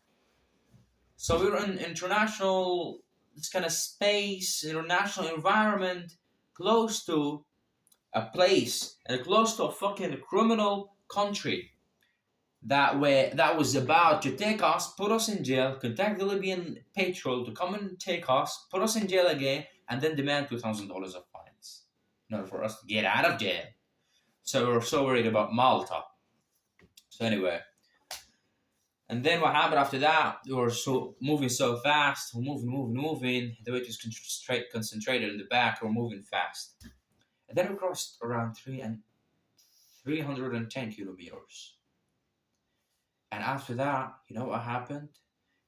So we're in international, this kind of space, international environment, close to a place and close to a fucking criminal country that was about to take us, put us in jail, contact the Libyan patrol to come and take us, put us in jail again, and then demand $2,000 of fines in order for us to get out of jail. So we were so worried about Malta. So anyway, and then what happened after that? We were so moving so fast, we're moving. The weight was concentrated in the back. We're moving fast, and then we crossed around 310 kilometers. And after that, you know what happened?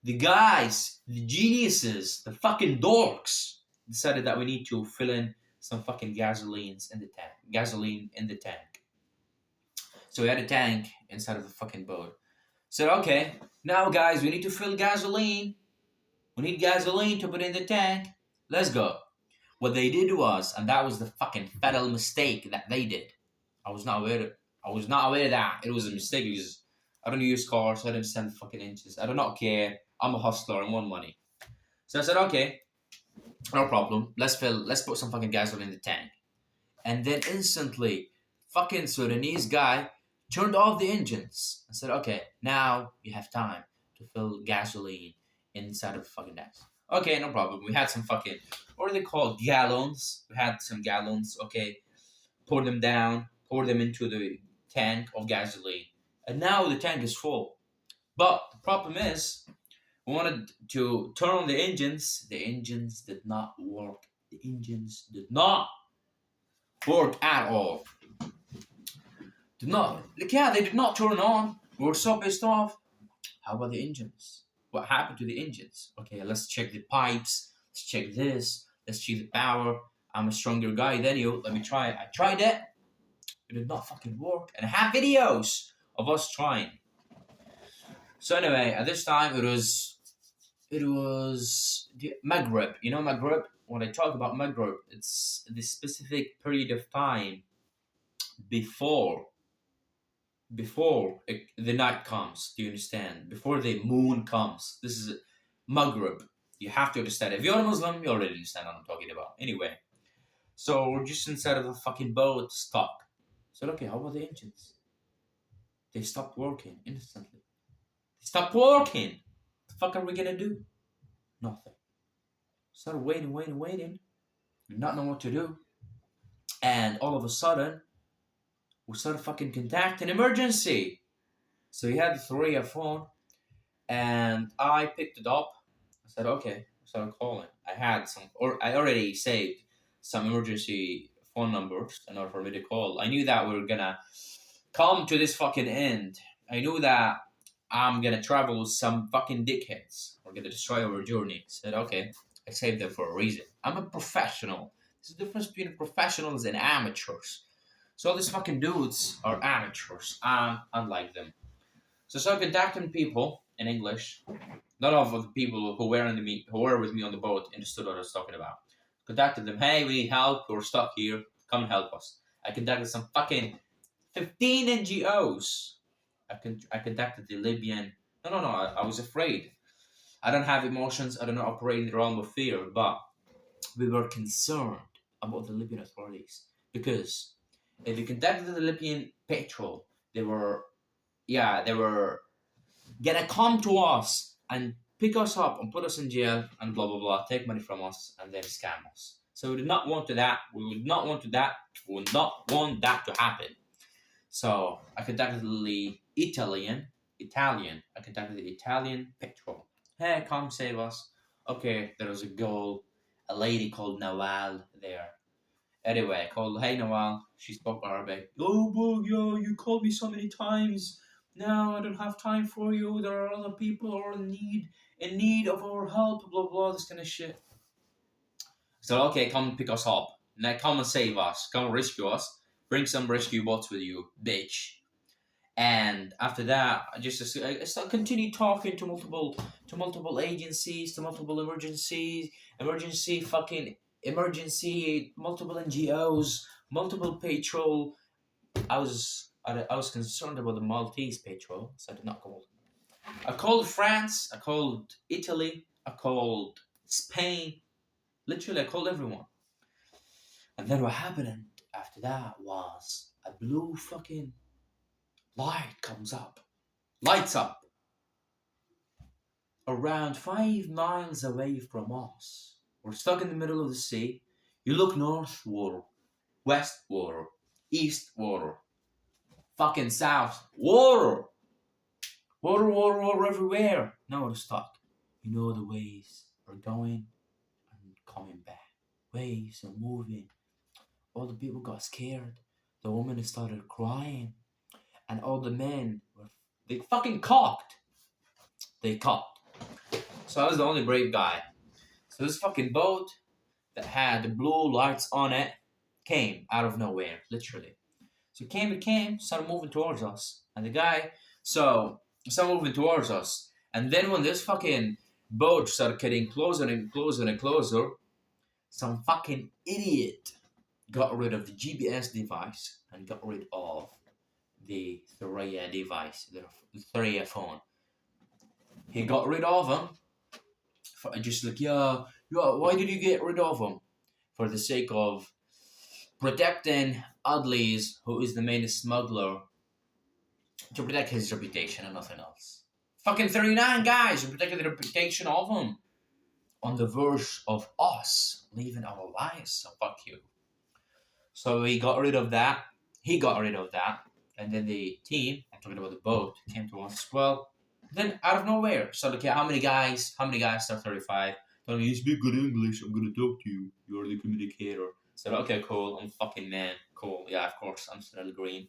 The guys, the geniuses, the fucking dorks decided that we need to fill in some fucking gasoline in the tank. So we had a tank inside of the fucking boat. Said, okay, now guys, we need to fill gasoline. We need gasoline to put in the tank. Let's go. What they did was, and that was the fucking fatal mistake that they did. I was not aware of that. It was a mistake because I don't use cars. I don't send fucking inches. I do not care. I'm a hustler. I want money. So I said, okay, no problem. Let's put some fucking gasoline in the tank. And then instantly, fucking Sudanese guy turned off the engines and said, okay, now you have time to fill gasoline inside of the fucking tank. Okay, no problem. We had some fucking, what are they called? Gallons. We had some gallons. Okay, pour them down, pour them into the tank of gasoline. And now the tank is full. But the problem is, we wanted to turn on the engines. The engines did not work. The engines did not work at all. They did not turn on. We were so pissed off. How about the engines? What happened to the engines? Okay, let's check the pipes. Let's check this. Let's check the power. I'm a stronger guy than you. Let me try it. I tried it. It did not fucking work. And I have videos of us trying. So anyway, at this time it was the Maghreb. You know Maghreb? When I talk about Maghreb, it's the specific period of time before the night comes. Do you understand? Before the moon comes. This is Maghreb. You have to understand. If you're a Muslim, you already understand what I'm talking about. Anyway, so we're just inside of a fucking boat, stuck. So okay, how about the engines? They stopped working instantly. They stopped working. What the fuck are we gonna do? Nothing. Started waiting. Did not know what to do. And all of a sudden, we started fucking contacting emergency. So he had the 3 phone, and I picked it up. I said, okay. I started calling. I already saved some emergency phone numbers in order for me to call. I knew that we were gonna come to this fucking end. I knew that I'm gonna travel with some fucking dickheads. We're gonna destroy our journey. I said, okay, I saved them for a reason. I'm a professional. There's a difference between professionals and amateurs. So all these fucking dudes are amateurs. I'm unlike them. So I started contacting people in English. None of the people who were with me on the boat understood what I was talking about. Contacted them. Hey, we need help. We're stuck here. Come and help us. I contacted some fucking 15 NGOs. I contacted the Libyan. No. I was afraid. I don't have emotions. I don't operate in the realm of fear. But we were concerned about the Libyan authorities because if you contacted the Libyan patrol, they were gonna come to us and pick us up and put us in jail and blah blah blah, take money from us and then scam us. So we did not want that. We would not want that. We would not want that to happen. So I contacted the Italian. I contacted the Italian patrol. Hey, come save us. Okay, there was a lady called Nawal there. Anyway, I called, hey Noel. She spoke Arabic. Oh, bug, yo, you called me so many times. Now I don't have time for you. There are other people who are in need of our help. Blah blah, this kind of shit. So okay, come pick us up. Now come and save us. Come rescue us. Bring some rescue boats with you, bitch. And after that, I start continue talking to multiple agencies, to multiple emergency, multiple NGOs, multiple patrol. I was concerned about the Maltese patrol, so I did not call. I called France. I called Italy. I called Spain. Literally, I called everyone. And then what happened after that was a blue fucking light comes up, lights up, around 5 miles away from us. We're stuck in the middle of the sea. You look north, water. West, water. East, water. Fucking south, water. Water, water, water everywhere. Now we're stuck. You know the waves are going and coming back. Waves are moving. All the people got scared. The woman started crying. And all the men were, they fucking cocked. They cocked. So I was the only brave guy. So this fucking boat that had the blue lights on it came out of nowhere, literally. So it came, started moving towards us. And the guy, so started moving towards us. And then when this fucking boat started getting closer and closer and closer, some fucking idiot got rid of the GPS device and got rid of the Thuraya device, the Thuraya phone. He got rid of them. Just like, yeah, why did you get rid of him? For the sake of protecting Adli's, who is the main smuggler, to protect his reputation and nothing else. Fucking 39 guys who protected the reputation of him on the verge of us leaving our lives, so fuck you. So we got rid of that. He got rid of that. And then the team, I'm talking about the boat, came to us as well. Then out of nowhere, so okay, how many guys start 35? Tell me, you speak good English, I'm gonna talk to you. You're the communicator. So okay, cool, I'm fucking man. Cool, yeah, of course, I'm still green.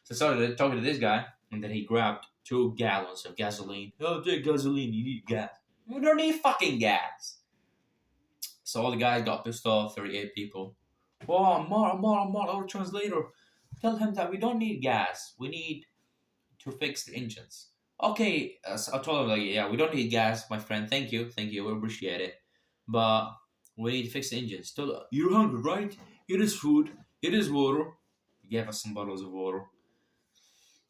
So I started talking to this guy, and then he grabbed 2 gallons of gasoline. Oh, take gasoline, you need gas. We don't need fucking gas. So all the guys got pissed off, 38 people. Oh, Mar, our translator. Tell him that we don't need gas. We need to fix the engines. Okay, so I told him, like, yeah, we don't need gas, my friend. Thank you, we appreciate it. But we need to fix the engines. Still, you're hungry, right? Here is food. Here is water. He gave us some bottles of water.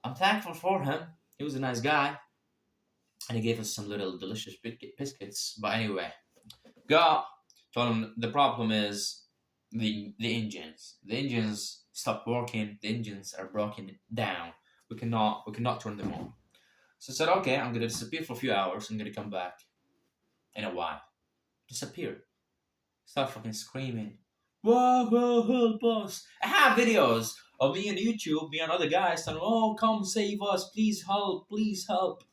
I'm thankful for him. He was a nice guy. And he gave us some little delicious biscuits. But anyway, told him the problem is the engines. The engines stopped working. The engines are broken down. We cannot turn them on. So I said, okay, I'm gonna disappear for a few hours. I'm gonna come back in a while. Disappeared. Start fucking screaming. Whoa, help us. I have videos of me on YouTube, me and other guys saying, oh, come save us. Please help. Please help.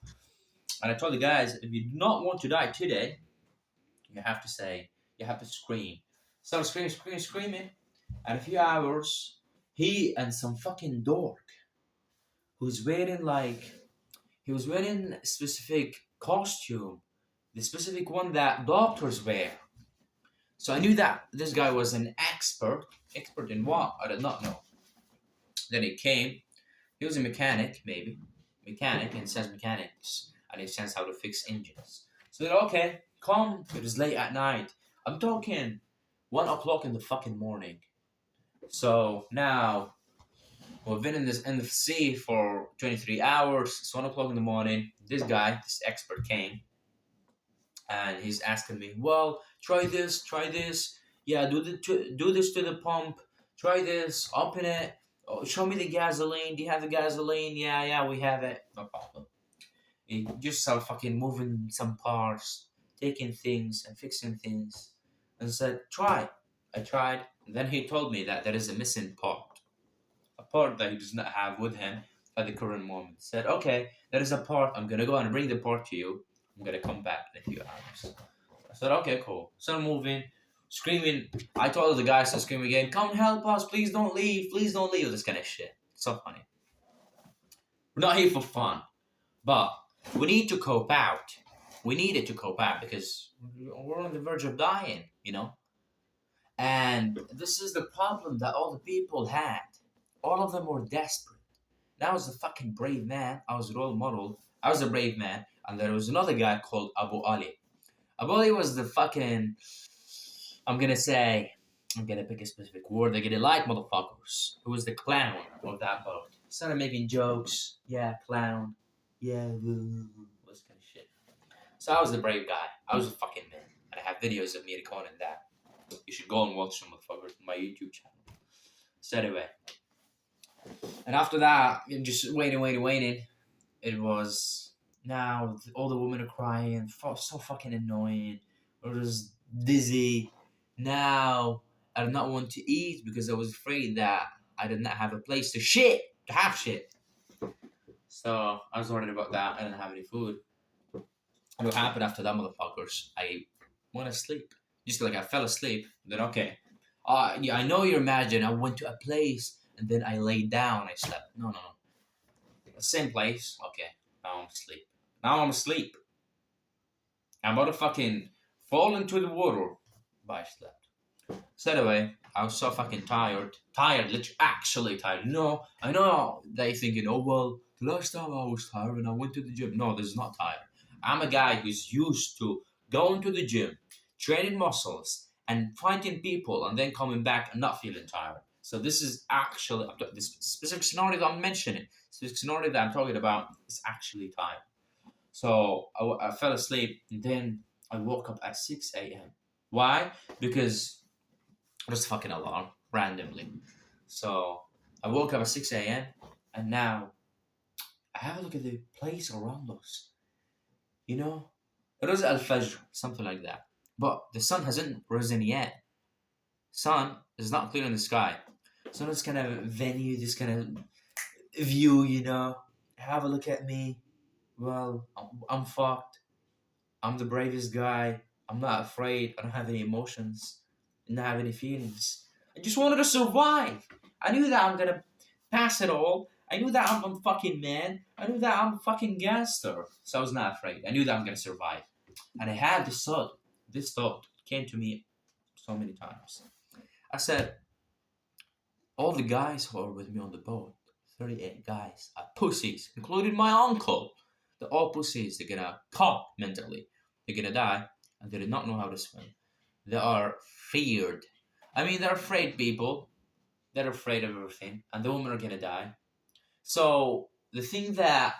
And I told the guys, if you do not want to die today, you have to scream. So screaming. And a few hours, he and some fucking dork who's wearing he was wearing a specific costume, the specific one that doctors wear. So I knew that this guy was an expert. Expert in what? I did not know. Then he came. He was a mechanic, maybe. Mechanic, and says mechanics. And he says how to fix engines. So then, okay, come. It is late at night. I'm talking 1 o'clock in the fucking morning. So now we've been in the sea for 23 hours. It's 1 o'clock in the morning. This guy, this expert, came. And he's asking me, well, try this. Yeah, do this to the pump. Try this, open it. Oh, show me the gasoline. Do you have the gasoline? Yeah, we have it. No problem. He just started fucking moving some parts, taking things and fixing things. And said, try. I tried. And then he told me that there is a missing part. A part that he does not have with him at the current moment. Said, okay, there is a part. I'm going to go and bring the part to you. I'm going to come back in a few hours. I said, okay, cool. So I'm moving. screaming. I told the guys to scream again, come help us, please don't leave, this kind of shit. So funny. We're not here for fun, but we need to cope out. We needed to cope out because we're on the verge of dying, you know? And this is the problem that all the people had. All of them were desperate. And I was a fucking brave man. I was a role model. I was a brave man. And there was another guy called Abu Ali. Abu Ali was the fucking, I'm gonna pick a specific word. They're gonna like motherfuckers. Who was the clown of that boat. Started making jokes. Yeah, clown. Yeah, this kind of shit. So I was the brave guy. I was a fucking man. And I have videos of me recording that. You should go and watch them, motherfuckers, on my YouTube channel. So anyway. And after that, just waiting. It was, now all the women are crying. So fucking annoying. I was dizzy. Now I did not want to eat because I was afraid that I did not have a place to have shit. So I was worried about that. I didn't have any food. And what happened after that, motherfuckers? I went to sleep. Just like I fell asleep. Then okay. Yeah, I know you imagine I went to a place and then I laid down. I slept. No. The same place. Okay. Now I'm asleep. I'm about to fucking fall into the water. But I slept. So anyway, I was so fucking tired. Literally, actually tired. No, I know they thinking, oh well, the last time I was tired and I went to the gym. No, this is not tired. I'm a guy who's used to going to the gym, training muscles, and fighting people, and then coming back and not feeling tired. So this is actually, this specific scenario that I'm mentioning, specific scenario that I'm talking about is actually tired. So I fell asleep, and then I woke up at 6 a.m. Why? Because just fucking alarm randomly. So I woke up at 6 a.m. and now I have a look at the place around us. You know, it was Al Fajr, something like that. But the sun hasn't risen yet. Sun is not clear in the sky. So this kind of venue, this kind of view, you know, have a look at me. Well, I'm fucked. I'm the bravest guy. I'm not afraid. I don't have any emotions. I don't have any feelings. I just wanted to survive. I knew that I'm gonna pass it all. I knew that I'm a fucking man. I knew that I'm a fucking gangster. So I was not afraid. I knew that I'm gonna survive. And I had this thought. This thought came to me so many times. I said, all the guys who are with me on the boat, 38 guys, are pussies, including my uncle. They're all pussies. They're gonna pop mentally. They're gonna die, and they do not know how to swim. They are feared. I mean, they're afraid people. They're afraid of everything, and the women are gonna die. So the thing that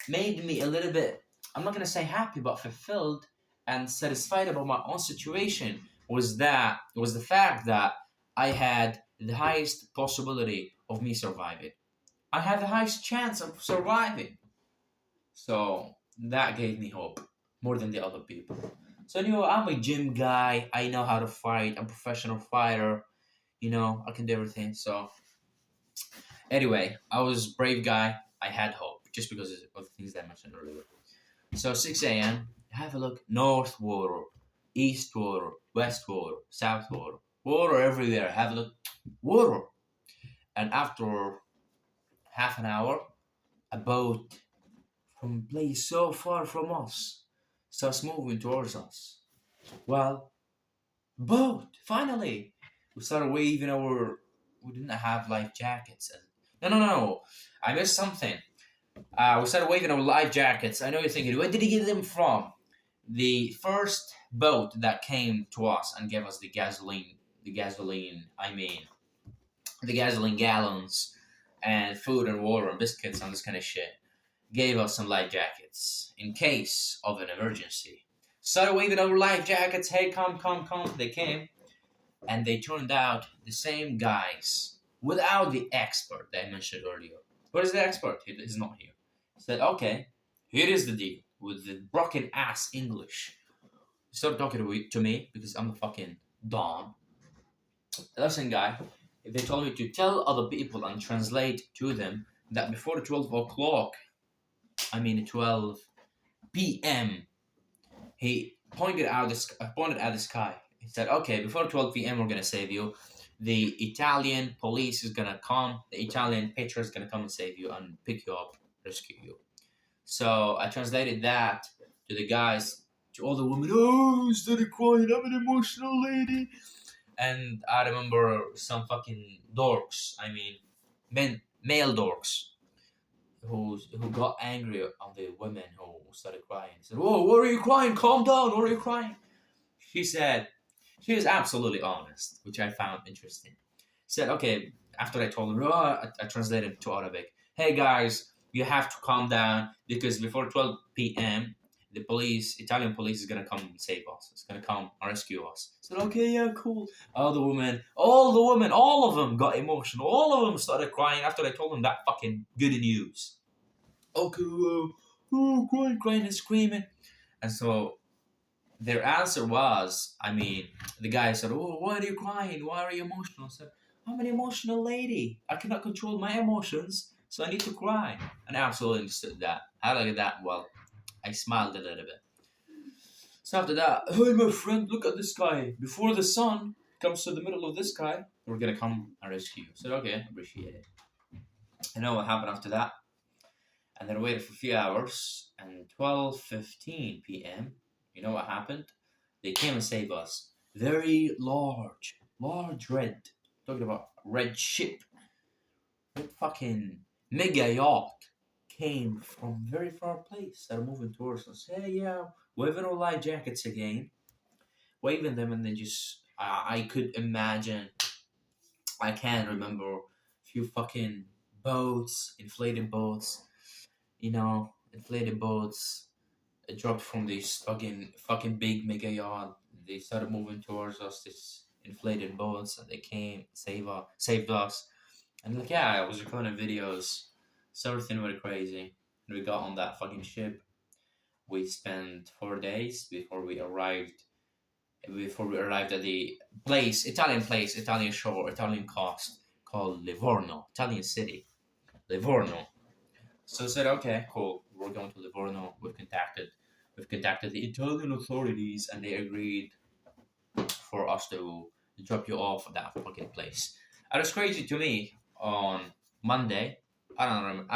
made me a little bit, I'm not gonna say happy, but fulfilled and satisfied about my own situation was the fact that I had the highest possibility of me surviving. I had the highest chance of surviving. So that gave me hope more than the other people. So I'm a gym guy. I know how to fight. I'm a professional fighter. I can do everything. So anyway, I was a brave guy. I had hope just because of the things that I mentioned earlier. So 6 a.m. Have a look. North water, east water, west water, south water, water everywhere. Have a look. Water. And after half an hour, a boat from a place so far from us starts moving towards us. Well, boat, finally! We started waving we didn't have life jackets. No. I missed something. We started waving our life jackets. I know you're thinking, where did he get them from? The first boat that came to us and gave us the gasoline gallons and food and water and biscuits and this kind of shit, gave us some life jackets in case of an emergency. Started waving our life jackets. Hey, come. They came, and they turned out the same guys without the expert that I mentioned earlier. Where is the expert? He's not here. He said, okay, here is the deal with the broken ass English. He started talking to me because I'm a fucking Don. Listen, guy, they told me to tell other people and translate to them that before 12 o'clock, 12 p.m., he pointed at the sky. He said, okay, before 12 p.m., we're going to save you. The Italian police is going to come. The Italian patriot is going to come and save you and pick you up, rescue you. So I translated that to the guys, to all the women. Oh, instead of crying, I'm an emotional lady. And I remember some fucking dorks. I mean, male dorks who got angry on the women who started crying. He said, "Whoa, what are you crying? Calm down. What are you crying?" She said, she was absolutely honest, which I found interesting. Said, okay, after I told her, I translated to Arabic. Hey guys, you have to calm down because before 12 p.m., the police, Italian police, is gonna come and save us. It's gonna come and rescue us. I said, okay, yeah, cool. All the women, all of them got emotional. All of them started crying after I told them that fucking good news. Okay, crying and screaming. And so their answer was, I mean, the guy said, "Oh, why are you crying? Why are you emotional?" I said, "I'm an emotional lady. I cannot control my emotions, so I need to cry." And I absolutely understood that. I look at that. Well, I smiled a little bit. So after that, hey, my friend, look at this guy. Before the sun comes to the middle of the sky, we're gonna come and rescue you. I said, okay, appreciate it. I know what happened after that. And then I waited for a few hours, and 12:15 p.m., you know what happened? They came and saved us. Very large red, talking about red ship, red fucking mega yacht came from very far place that are moving towards us. Hey, yeah, waving our life jackets again, waving them, and then just, I could imagine, I can remember a few fucking boats, inflated boats, inflated boats dropped from this fucking big mega yacht. They started moving towards us, this inflated boats, and they came saved us. And like, yeah, I was recording videos. So everything went crazy. And we got on that fucking ship. We spent 4 days before we arrived at the place, Italian shore, Italian coast called Livorno, Italian city, Livorno. So I said, okay, cool. We're going to Livorno. We've contacted the Italian authorities, and they agreed for us to drop you off at that fucking place. And it's crazy to me. On Monday, I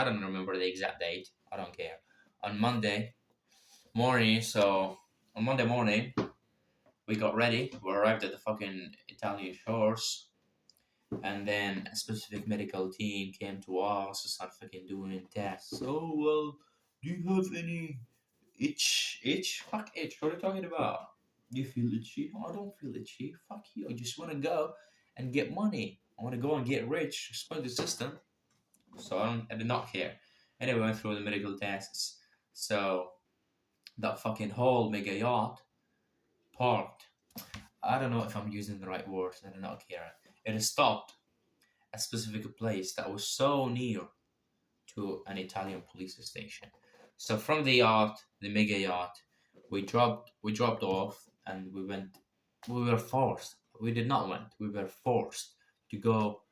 don't remember the exact date. I don't care. On Monday morning, so on Monday morning, we got ready. We arrived at the fucking Italian shores, and then a specific medical team came to us to start fucking doing tests. Oh well, do you have any itch? Fuck itch. What are you talking about? Do you feel itchy? I don't feel itchy. Fuck you. I just want to go and get money. I want to go and get rich. Exploit the system. So I did not care. Anyway, we went through the medical tests. So that fucking whole mega yacht parked. I don't know if I'm using the right words. I do not care. It stopped a specific place that was so near to an Italian police station. So from the yacht, the mega yacht, we dropped off, and we went. We were forced. We did not went. We were forced to go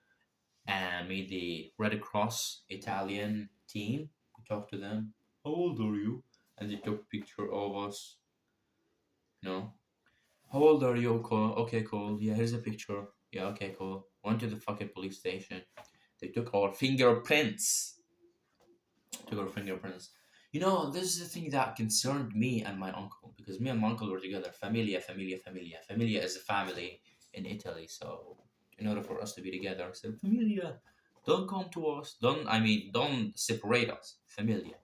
and meet the Red Cross Italian team. We talked to them. How old are you? And they took a picture of us. No. How old are you? Cool. Okay, cool. Yeah, here's a picture. Yeah, okay, cool. Went to the fucking police station. They took our fingerprints. Took our fingerprints. This is the thing that concerned me and my uncle, because me and my uncle were together. Familia, familia, familia. Familia is a family in Italy. So in order for us to be together, I said, familia, don't come to us. Don't separate us. Familia.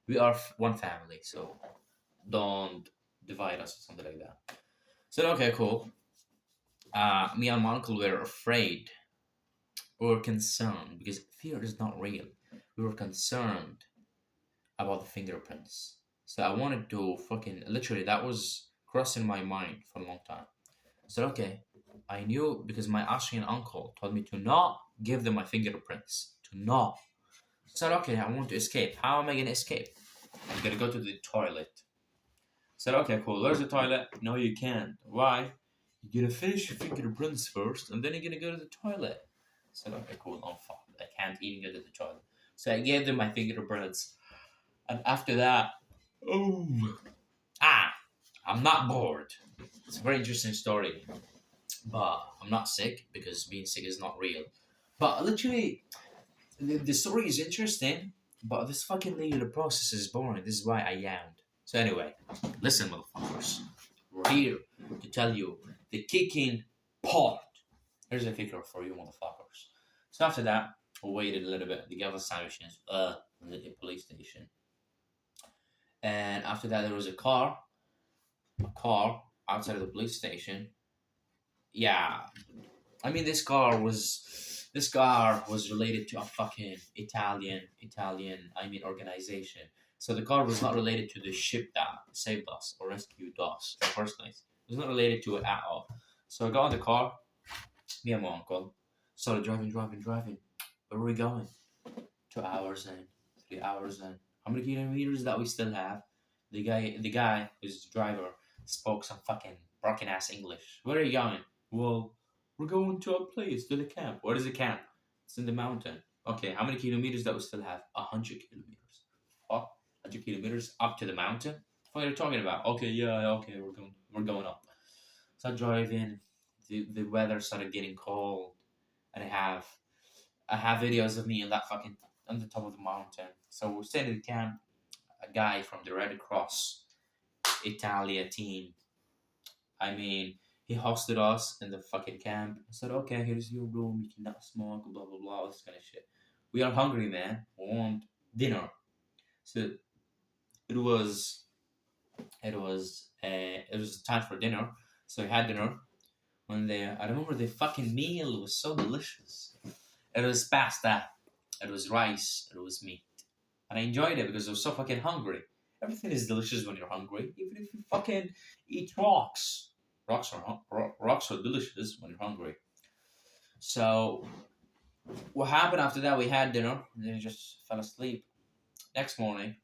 We are one family. So don't divide us or something like that. So okay, cool. Me and my uncle were afraid. We were concerned because fear is not real. We were concerned about the fingerprints. So I wanted to fucking literally, that was crossing my mind for a long time. So okay, I knew because my Austrian uncle told me to not give them my fingerprints. To not. So okay, I want to escape. How am I gonna escape? I'm gonna go to the toilet. Said, okay, cool. Where's the toilet? No, you can't. Why? You're gonna finish your fingerprints first, and then you're gonna go to the toilet. Said, okay, cool. Oh, fuck. I can't even go to the toilet. So I gave them my fingerprints. And after that, oh, ah, I'm not bored. It's a very interesting story, but I'm not sick because being sick is not real. But literally, the story is interesting, but this fucking legal process is boring. This is why I yawned. So anyway, listen, motherfuckers. We're here to tell you the kicking part. Here's a kicker for you, motherfuckers. So after that, we waited a little bit. They gave us sandwiches. The police station. And after that, there was a car outside of the police station. Yeah, I mean, this car was related to a fucking Italian, I mean, organization. So the car was not related to the ship that saved us or rescued us in the first place. It was not related to it at all. So I got in the car, me and my uncle, started driving. Where are we going? 2 hours in, 3 hours in. How many kilometers that we still have? The guy who's the driver spoke some fucking broken ass English. Where are you going? Well, we're going to a place, to the camp. What is a camp? It's in the mountain. Okay, how many kilometers that we still have? 100 kilometers. What? 100 kilometers up to the mountain? What are you talking about? Okay, yeah, okay, we're going up. So I drive in. The weather started getting cold, and I have videos of me on that fucking on the top of the mountain. So we're staying in the camp. A guy from the Red Cross Italia team. I mean, he hosted us in the fucking camp. I said, okay, here's your room. You cannot smoke, blah, blah, blah, all this kind of shit. We are hungry, man. We want dinner. So it was, it was time for dinner. So we had dinner. I remember the fucking meal was so delicious. It was pasta. It was rice. It was meat. And I enjoyed it because I was so fucking hungry. Everything is delicious when you're hungry, even if you fucking eat rocks. Rocks are delicious when you're hungry. So what happened after that? We had dinner, and then I just fell asleep. Next morning,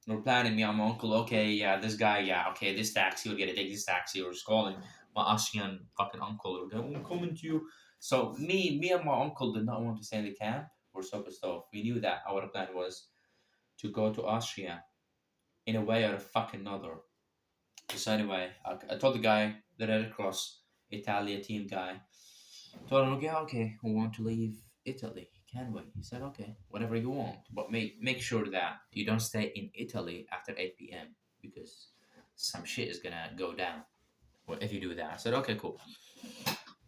we were planning, me and my uncle. Okay, yeah, this guy, yeah, okay, this taxi, we're gonna take this taxi. We're just calling my Austrian fucking uncle. We're going, I'm coming to you. So me and my uncle did not want to stay in the camp. We're so pissed off. We knew that our plan was to go to Austria in a way or a fucking another. So anyway, I told the guy, the Red Cross Italia team guy, told him, okay, we want to leave Italy. Can we? He said, okay, whatever you want, but make sure that you don't stay in Italy after 8 p.m. because some shit is gonna go down. Well, if you do that, I said, okay, cool.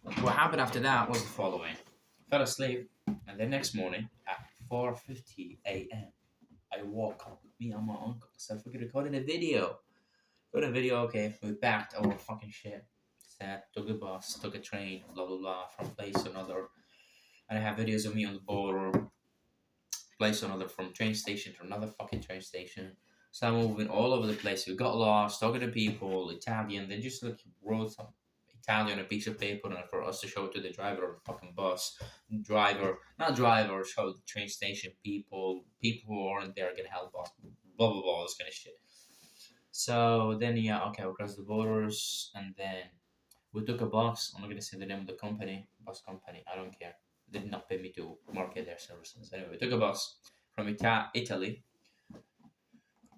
What happened after that was the following: fell asleep, and the next morning at 4:50 a.m. I woke up. Me and my uncle said, "We're recording a video." Got a video, okay. We packed our fucking shit. Sat, took a bus, took a train, blah blah blah, from place to another. And I have videos of me on the border, place to another, from train station to another fucking train station. So I'm moving all over the place. We got lost, talking to people, Italian. They just like wrote some Italian on a piece of paper and for us to show it to the driver of the fucking bus. Not driver, show the train station people who aren't there gonna help us. Blah blah blah, all this kind of shit. So then, yeah, okay, we crossed the borders, and then we took a bus. I'm not gonna say the name of the company, bus company. I don't care. They did not pay me to market their services. Anyway, we took a bus from Italy.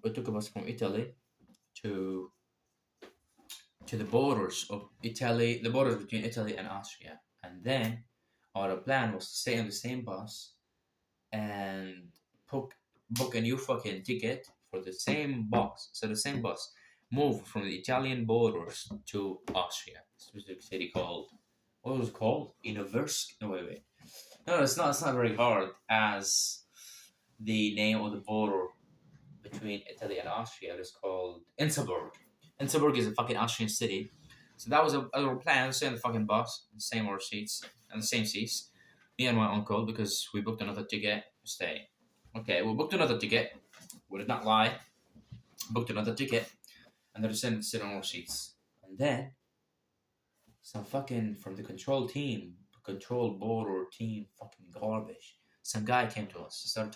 We took a bus from Italy to the borders of Italy, the borders between Italy and Austria, and then our plan was to stay on the same bus and book a new fucking ticket for the same bus. So the same bus moved from the Italian borders to Austria. Specific city called, what was it called? Inoversk? No, wait. No, it's not. It's not very hard as the name of the border between Italy and Austria is called Innsbruck. Innsbruck is a fucking Austrian city. So that was our plan. Stay in the fucking bus, the same or seats, and the same seats. Me and my uncle, because we booked another ticket to stay. Okay, we booked another ticket. We did not lie. Booked another ticket, and they're just sit on our seats. And then some fucking from the control border team, fucking garbage. Some guy came to us, they started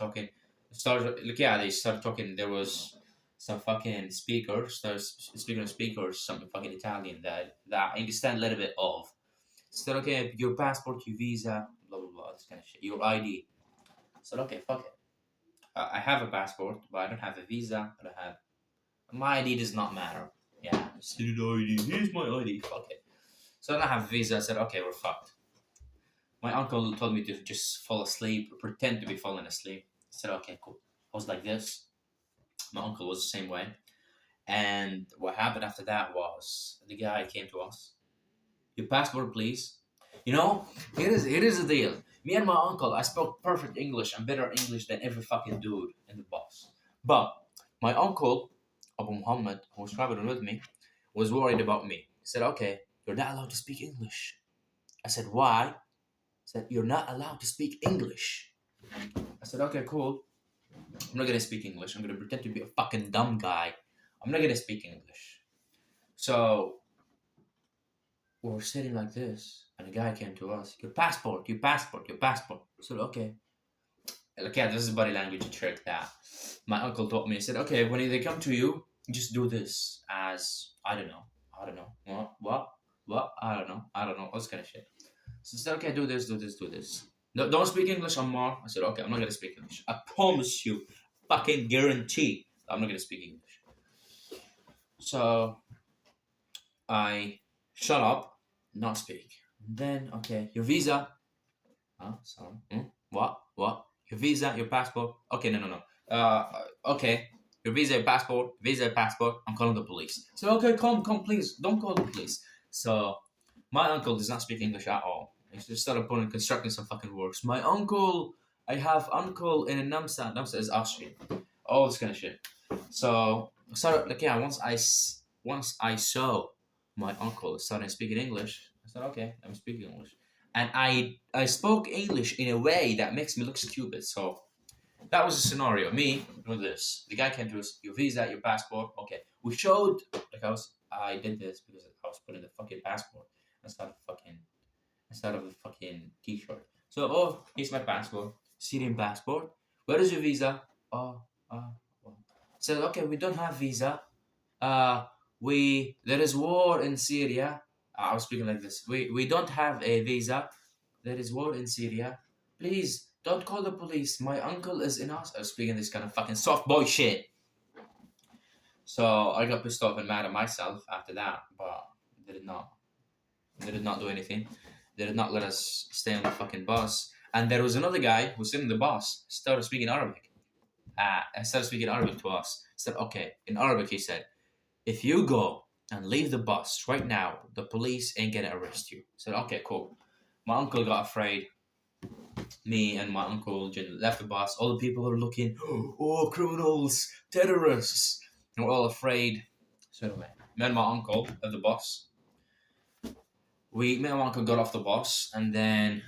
talking. There was some fucking speakers, speaking of speakers, some fucking Italian that I understand a little bit of. Said, okay, your passport, your visa, blah blah blah, this kind of shit, your ID. Said, okay, fuck it. I have a passport, but I don't have a visa. I don't have my ID. Does not matter. Yeah, student ID. Here's my ID. Fuck it. So I don't have a visa. I said, okay, we're fucked. My uncle told me to just fall asleep, pretend to be falling asleep. I said, okay, cool. I was like this. My uncle was the same way. And what happened after that was the guy came to us. Your passport, please. You know, here is the deal. Me and my uncle, I spoke perfect English and better English than every fucking dude in the bus. But my uncle, Abu Muhammad, who was traveling with me, was worried about me. He said, okay, you're not allowed to speak English. I said, why? He said, you're not allowed to speak English. I said, okay, cool. I'm not gonna speak English. I'm gonna pretend to be a fucking dumb guy. I'm not gonna speak English. So we were sitting like this, and a guy came to us. Your passport, your passport, your passport. I said, okay. Like, yeah, this is body language trick that my uncle taught me. He said, okay, when they come to you, just do this as, I don't know, what, I don't know, all this kind of shit. So I said, okay, do this, do this, do this. No, don't speak English, Ammar. I said, okay, I'm not gonna speak English. I promise you, fucking guarantee, I'm not gonna speak English. So I shut up, not speak. Then, okay, your visa. Sorry. What? What? Your visa, your passport. Okay, no. Okay. Your visa, your passport. I'm calling the police. So, okay, come, please. Don't call the police. So, my uncle does not speak English at all. He just started constructing some fucking words. My uncle, I have uncle in a Namsa. Namsa is Austrian. All this kind of shit. So, like, yeah, once I saw my uncle starting speaking English, I said, okay, I'm speaking English. And I spoke English in a way that makes me look stupid. So that was the scenario. Me doing this. The guy came to us, your visa, your passport. Okay. We showed like I did this because I was putting the fucking passport instead of the fucking t-shirt. So here's my passport. Syrian passport. Where is your visa? Oh, well. So okay, we don't have visa. Uh there is war in Syria. I was speaking like this. We don't have a visa. There is war in Syria. Please don't call the police. My uncle is in us. I was speaking this kind of fucking soft boy shit. So I got pissed off and mad at myself after that, but they did not. They did not do anything. They did not let us stay on the fucking bus. And there was another guy who was sitting in the bus, started speaking Arabic. Started speaking Arabic to us. Said, okay, in Arabic, he said, if you go and leave the bus right now, the police ain't gonna arrest you. I said, okay, cool. My uncle got afraid. Me and my uncle left the bus. All the people are looking, oh, criminals, terrorists. And we're all afraid. So anyway, me and my uncle at the bus. Me and my uncle got off the bus, and then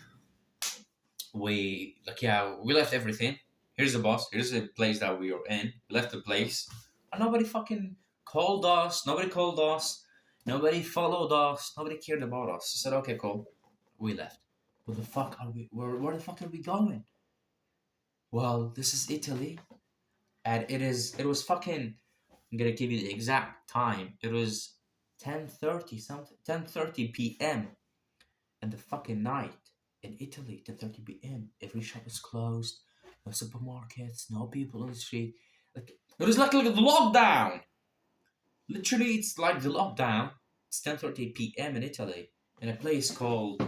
we left everything. Here's the bus. Here's the place that we were in. We left the place, and nobody fucking called us. Nobody called us. Nobody followed us. Nobody cared about us. I said, okay, cool. We left. Where the fuck are we? Where the fuck are we going? Well, this is Italy, and it was fucking. I'm gonna give you the exact time. It was 10:30 something, 10:30 p.m. in the fucking night in Italy. 10:30 p.m. Every shop is closed. No supermarkets. No people on the street. Like it was like the lockdown. Literally, it's like the lockdown. It's 10:30 p.m. in Italy in a place called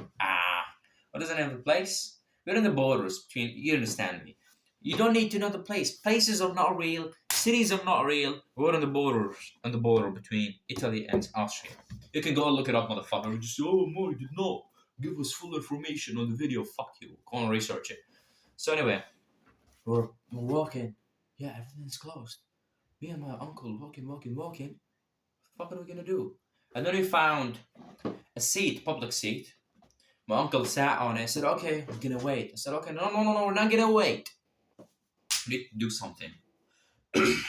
what is the name of the place? We're in the borders between. You understand me? You don't need to know the place. Places are not real. Cities are not real. We're on the border between Italy and Austria. You can go and look it up, motherfucker. Just say, oh, Mo, did not give us full information on the video. Fuck you. Go and research it. So anyway, we're walking. Yeah, everything's closed. Me and my uncle walking. What the fuck are we gonna do? And then we found a seat, public seat. My uncle sat on it. I said, okay, we're gonna wait. I said, okay, no, we're not gonna wait. We need to do something.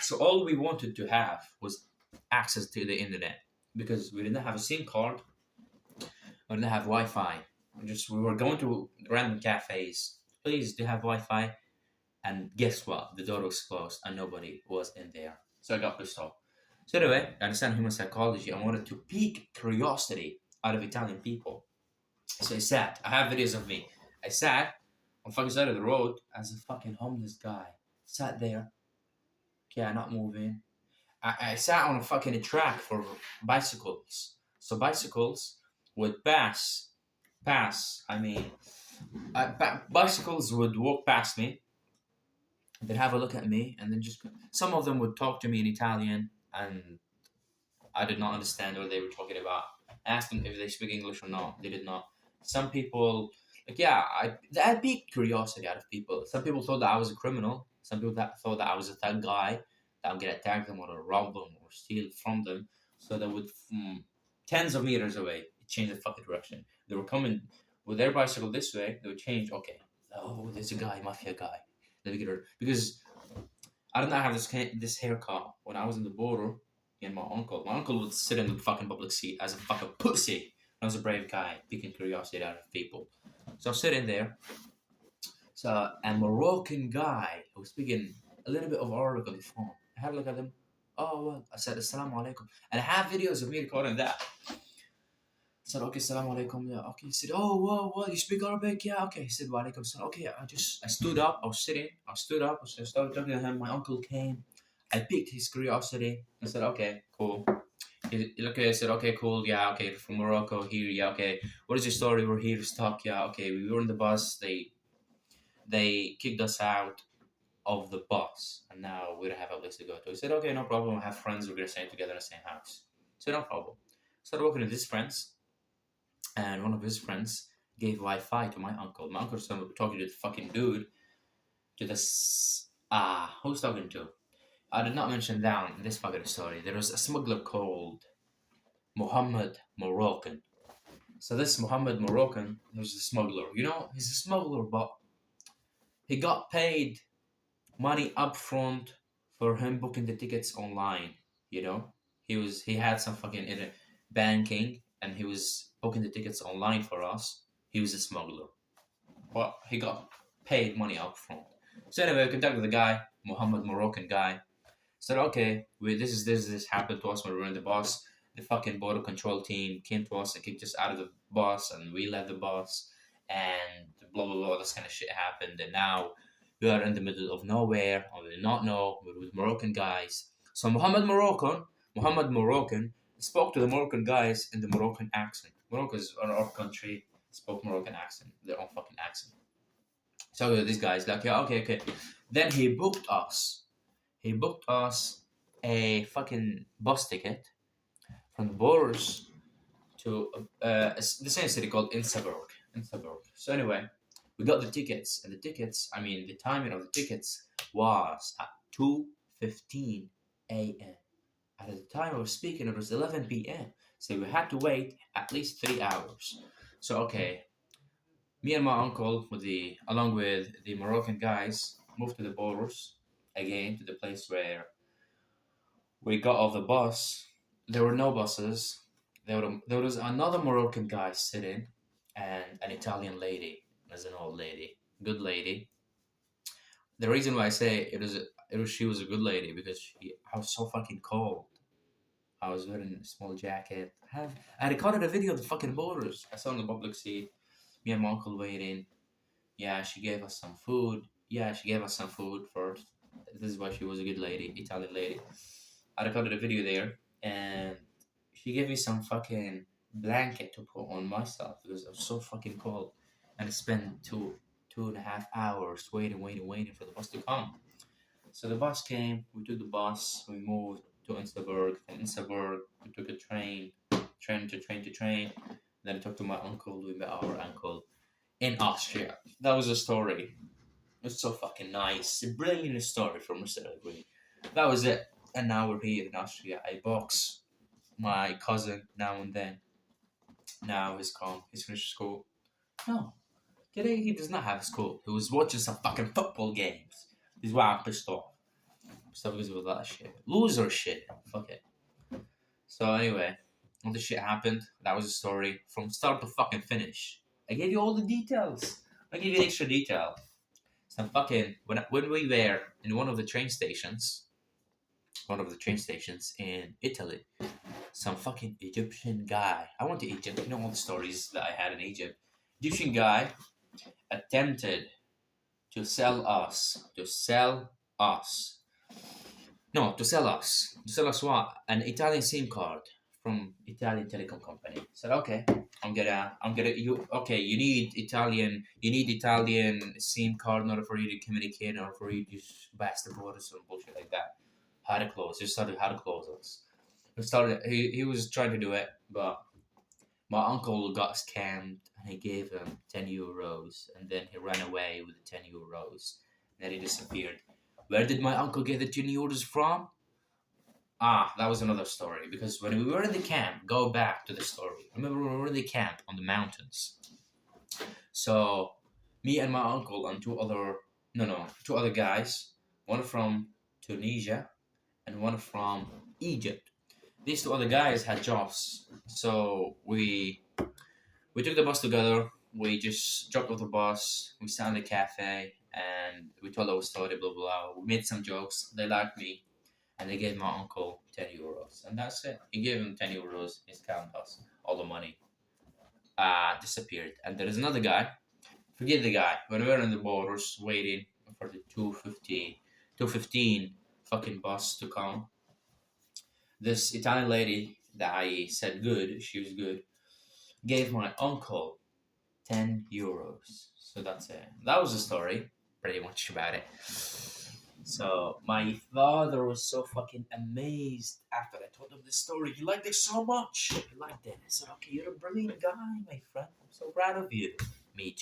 So all we wanted to have was access to the internet because we didn't have a SIM card. We didn't have Wi-Fi. We were going to random cafes. Please, do you have Wi-Fi? And guess what? The door was closed and nobody was in there. So I got pissed off. So anyway, I understand human psychology. I wanted to pique curiosity out of Italian people. So I sat. I have videos of me. I sat on the fucking side of the road as a fucking homeless guy. Sat there. Yeah, not moving. I sat on a fucking track for bicycles. So bicycles would pass. I mean, bicycles would walk past me. They'd have a look at me, and then just some of them would talk to me in Italian, and I did not understand what they were talking about. I asked them if they speak English or not. They did not. Some people, like, yeah, that piqued curiosity out of people. Some people thought that I was a criminal. Some people thought that I was a thug guy that would get attack them or rob them or steal from them. So they would, from tens of meters away, change the fucking direction. They were coming with their bicycle this way. They would change. Okay, oh, there's a guy, mafia guy. Let me get her because I did not have this haircut when I was in the border. And my uncle. My uncle would sit in the fucking public seat as a fucking pussy. I was a brave guy, picking curiosity out of people. So I was sitting there. So a Moroccan guy who was speaking a little bit of Arabic on the phone. I had a look at him. Oh, well, I said, Assalamu alaikum. And I have videos of me recording that. I said, okay, Assalamu alaikum. Yeah, okay. He said, oh, whoa, you speak Arabic? Yeah, okay. He said, wa alaikum salam. Okay, I stood up. I was sitting. I stood up. I started talking to him. My uncle came. I piqued his curiosity. I said, okay, cool. I said, okay, cool, yeah, okay, from Morocco here, yeah, okay. What is your story? We're here stuck, yeah, okay. We were in the bus. They kicked us out of the bus, and now we don't have a place to go to. He said, okay, no problem. I have friends. We're gonna stay together in the same house. So no problem. Started walking with his friends, and one of his friends gave Wi-Fi to my uncle. My uncle started talking to the fucking dude, to this who's talking to? I did not mention down in this fucking story. There was a smuggler called Muhammad Moroccan. So this Muhammad Moroccan was a smuggler. You know, he's a smuggler, but he got paid money up front for him booking the tickets online. You know, he had some fucking banking, and he was booking the tickets online for us. He was a smuggler, but he got paid money up front. So anyway, we contacted the guy, Muhammad Moroccan guy. Said, okay, this happened to us when we were in the bus. The fucking border control team came to us and kicked us out of the bus, and we left the bus, and blah blah blah. This kind of shit happened, and now we are in the middle of nowhere, and we do not know. We're with Moroccan guys. So Muhammad Moroccan spoke to the Moroccan guys in the Moroccan accent. Morocco is our country. Spoke Moroccan accent, their own fucking accent. So these guys like, yeah, okay. Then he booked us a fucking bus ticket from the borders to the same city called Innsbruck. So anyway, we got the tickets, and the timing of the tickets was at 2:15 a.m. At the time I was speaking, it was 11 p.m. So we had to wait at least 3 hours. So okay, me and my uncle, along with the Moroccan guys, moved to the borders again to the place where we got off the bus. There were no buses. There was another Moroccan guy sitting, and an Italian lady, as an old lady, good lady. The reason why I say she was a good lady because I was so fucking cold. I was wearing a small jacket. I recorded a video of the fucking borders. I saw on the public seat. Me and my uncle waiting. Yeah, she gave us some food. Yeah, she gave us some food first. This is why she was a good lady, Italian lady. I recorded a video there, and she gave me some fucking blanket to put on myself because I was so fucking cold, and I spent two and a half hours waiting for the bus to come. So the bus came. We took the bus. We moved to Innsbruck. From Innsbruck, we took a train to train. Then I talked to my uncle. We met our uncle in Austria. That was a story. It's so fucking nice. A brilliant story from Mr. Green. That was it. And now we're here in Austria. I box my cousin now and then. Now he's calm. He's finished school. No. Today he does not have school. He was watching some fucking football games. This is why I'm pissed off. Stuff is with that shit. Loser shit. Fuck it. So anyway, all this shit happened. That was the story. From start to fucking finish. I gave you all the details. I gave you extra detail. Some fucking when we were in one of the train stations in Italy, some fucking Egyptian guy. I went to Egypt. You know all the stories that I had in Egypt. Egyptian guy attempted to sell us No, to sell us what? An Italian SIM card from Italian telecom company. Said, okay, you, okay, you need Italian SIM card in order for you to communicate, in order for you to just pass the border, some bullshit like that. How to close, just started how to close us. He was trying to do it, but my uncle got scammed and he gave him 10 euros and then he ran away with the 10 euros. Then he disappeared. Where did my uncle get the 10 euros from? Ah, that was another story. Because when we were in the camp, go back to the story. Remember, we were in the camp on the mountains. So, me and my uncle and two other guys, one from Tunisia and one from Egypt. These two other guys had jobs. So, we took the bus together. We just dropped off the bus. We sat in the cafe and we told our story, blah, blah. We made some jokes. They liked me and they gave my uncle 10 euros. And that's it. He gave him 10 euros. He scammed us. All the money disappeared. And there is another guy. Forget the guy. When we were in the borders waiting for the 215 fucking bus to come, this Italian lady that I said good, she was good, gave my uncle 10 euros. So that's it. That was the story, pretty much about it. So my father was so fucking amazed after I told him this story. He liked it so much. He liked it. I said, okay, you're a brilliant guy, my friend. I'm so proud of you. Me too.